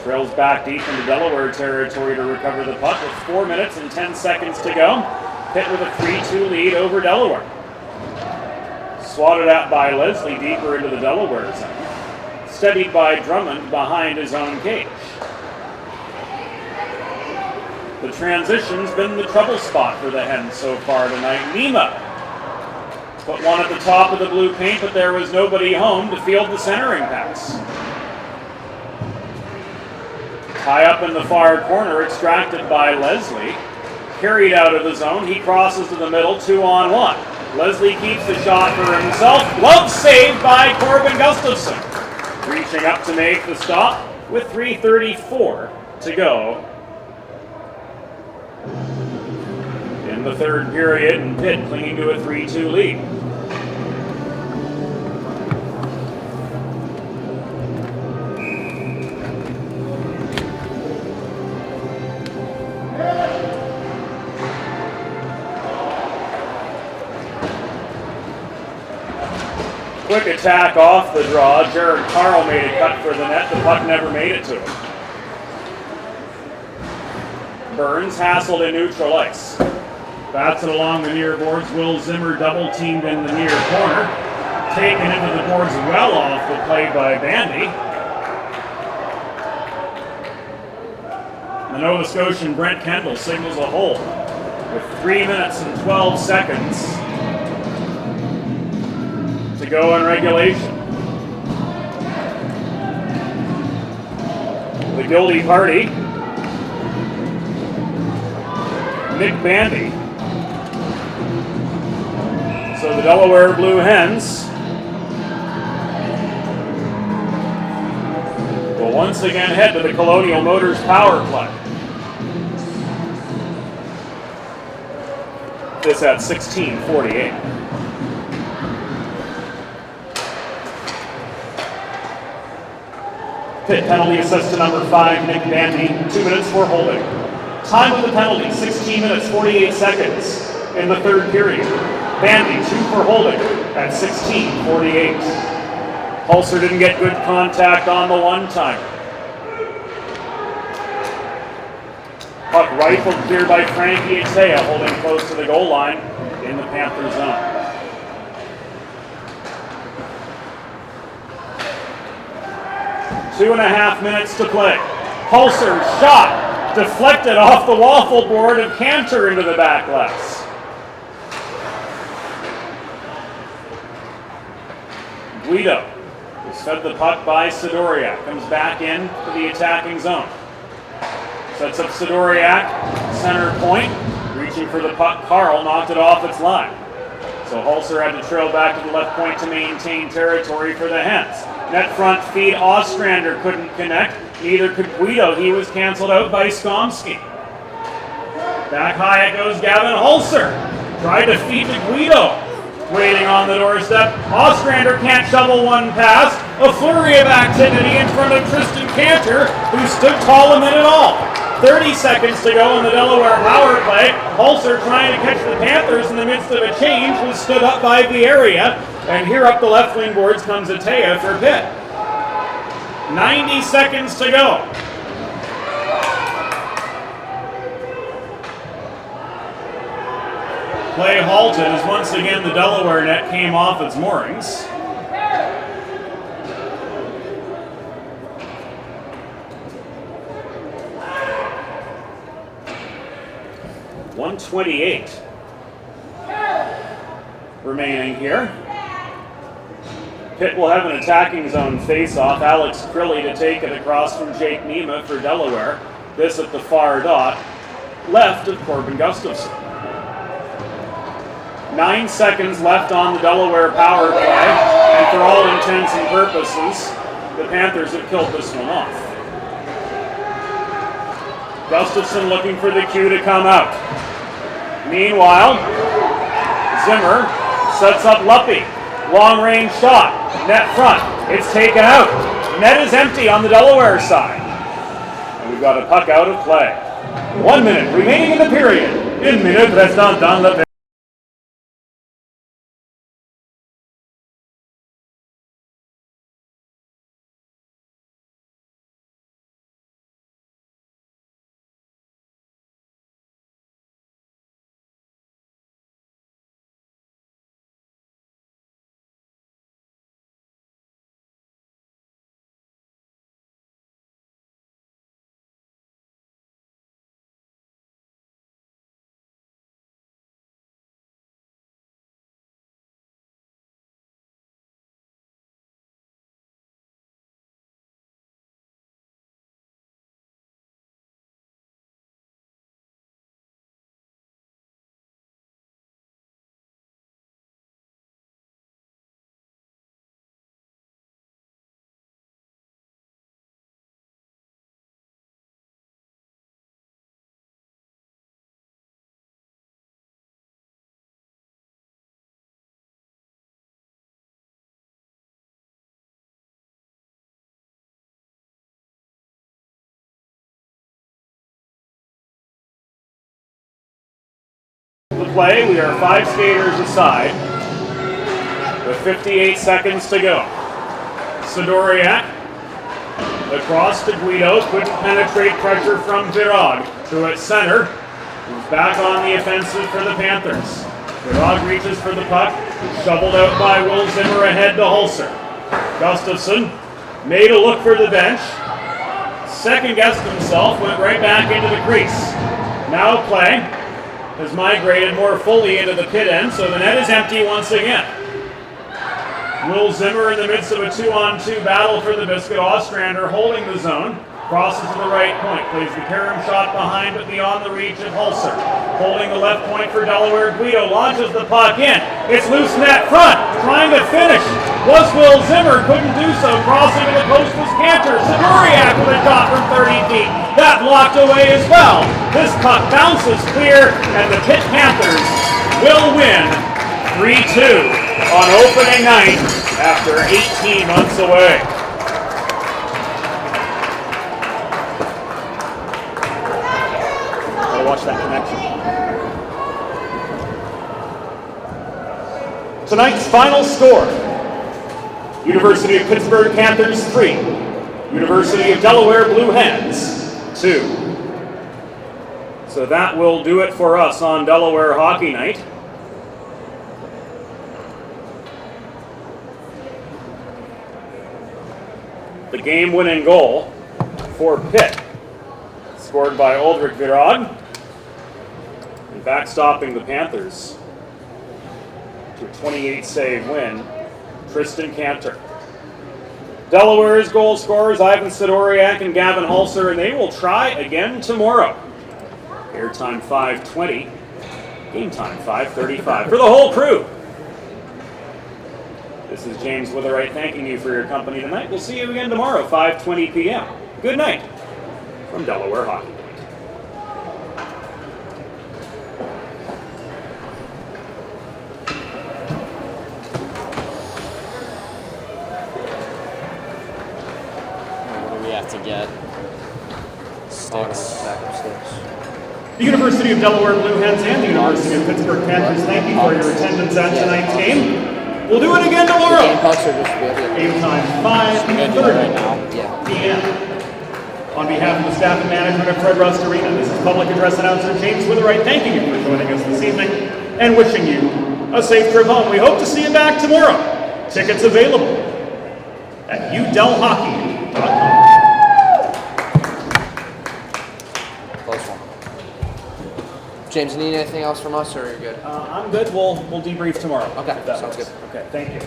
Trails back deep into Delaware territory to recover the puck with 4 minutes and 10 seconds to go. Pitt with a 3-2 lead over Delaware. Swatted at by Leslie deeper into the Delaware zone. Steadied by Drummond behind his own cage. The transition's been the trouble spot for the Hens so far tonight. Nima put one at the top of the blue paint, but there was nobody home to field the centering pass. High up in the far corner, extracted by Leslie. Carried out of the zone, he crosses to the middle, 2-on-1. Leslie keeps the shot for himself. Glove saved by Corbin Gustafson. Reaching up to make the stop with 3:34 to go in the third period, and Pitt clinging to a 3-2 lead. Quick attack off the draw. Jared Carl made a cut for the net. The puck never made it to him. Burns hassled in neutral ice. Bats it along the near boards. Will Zimmer double teamed in the near corner. Taken into the boards well off the play by Bandy. The Nova Scotian Brent Kendall signals a hold with 3 minutes and 12 seconds to go in regulation. The guilty party Nick Bandy. So the Delaware Blue Hens will once again head to the Colonial Motors power play. This at 16:48. Pitt penalty assist to number 5, Nick Bandy, 2 minutes for holding. Time of the penalty, 16 minutes, 48 seconds in the third period. Bandy, 2 for holding at 16:48. Hulser didn't get good contact on the one-timer. Puck rifled clear by Frankie ACHA, holding close to the goal line in the Panther zone. Two and a half minutes to play. Hulser's shot deflected off the waffle board and Cantor into the back glass. Guido is fed the puck by Sidoriak. Comes back in to the attacking zone. Sets up Sidoriak, center point. Reaching for the puck, Carl knocked it off its line. So Hulser had to trail back to the left point to maintain territory for the Hens. Net front feed, Ostrander couldn't connect. Neither could Guido. He was canceled out by Skomsky. Back high it goes Gavin Hulser. Tried to feed to Guido. Waiting on the doorstep. Ostrander can't shovel one pass. A flurry of activity in front of Tristan Cantor, who stood tall a minute all. 30 seconds to go in the Delaware power play. Hulser trying to catch the Panthers in the midst of a change was stood up by Vieira. And here up the left wing boards comes Atea for Pitt. 90 seconds to go. Play halted as once again the Delaware net came off its moorings. .128 remaining here. Pitt will have an attacking zone face-off. Alex Crilly to take it across from Jake Nema for Delaware. This at the far dot, left of Corbin Gustafson. 9 seconds left on the Delaware power play, and for all intents and purposes, the Panthers have killed this one off. Gustafson looking for the cue to come out. Meanwhile, Zimmer sets up Luppy. Long-range shot, net front, it's taken out. Net is empty on the Delaware side. And we've got a puck out of play. 1 minute remaining in the period. Une minute restant dans le période. Play. We are 5 skaters aside with 58 seconds to go. Sidoriak across to Guido, couldn't penetrate pressure from Virag, who at center, who's back on the offensive for the Panthers. Virag reaches for the puck, shoveled out by Will Zimmer ahead to Hulser. Gustafson made a look for the bench, second-guessed himself, went right back into the crease. Now play has migrated more fully into the pit end, so the net is empty once again. Will Zimmer in the midst of a 2-on-2 battle for the biscuit. Ostrander holding the zone, crosses to the right point, plays the carom shot behind but beyond the reach of Hulser. Holding the left point for Delaware, Guido launches the puck in. It's loose net front, trying to finish. Was Will Zimmer, couldn't do so. Crossing to the post was Cantor. Sidoriak with a shot from 30 feet. That blocked away as well. This puck bounces clear, and the Pitt Panthers will win 3-2 on opening night after 18 months away. Gotta watch that connection. Tonight's final score: University of Pittsburgh Panthers 3, University of Delaware Blue Hens 2. So that will do it for us on Delaware Hockey Night. The game-winning goal for Pitt, scored by Uldrich Virag, and backstopping the Panthers to a 28-save win, Tristan Cantor. Delaware's goal scorers Ivan Sidoriak and Gavin Hulser, and they will try again tomorrow. Airtime 5:20, game time 5:35 for the whole crew. This is James Witherite thanking you for your company tonight. We'll see you again tomorrow, 5:20 p.m. Good night from Delaware Hockey. What do we have to get? Sticks. The University of Delaware Blue Hens and the University of Pittsburgh Panthers, thank you for your attendance at tonight's game. We'll do it again tomorrow. Game time 5:30 p.m. On behalf of the staff and management of Fred Rust Arena, this is public address announcer James Witherite thanking you for joining us this evening and wishing you a safe trip home. We hope to see you back tomorrow. Tickets available at udelhockey.com. Close one. James, need anything else from us, or are you good? I'm good. We'll debrief tomorrow. Okay, if that sounds works. good. Okay, thank you.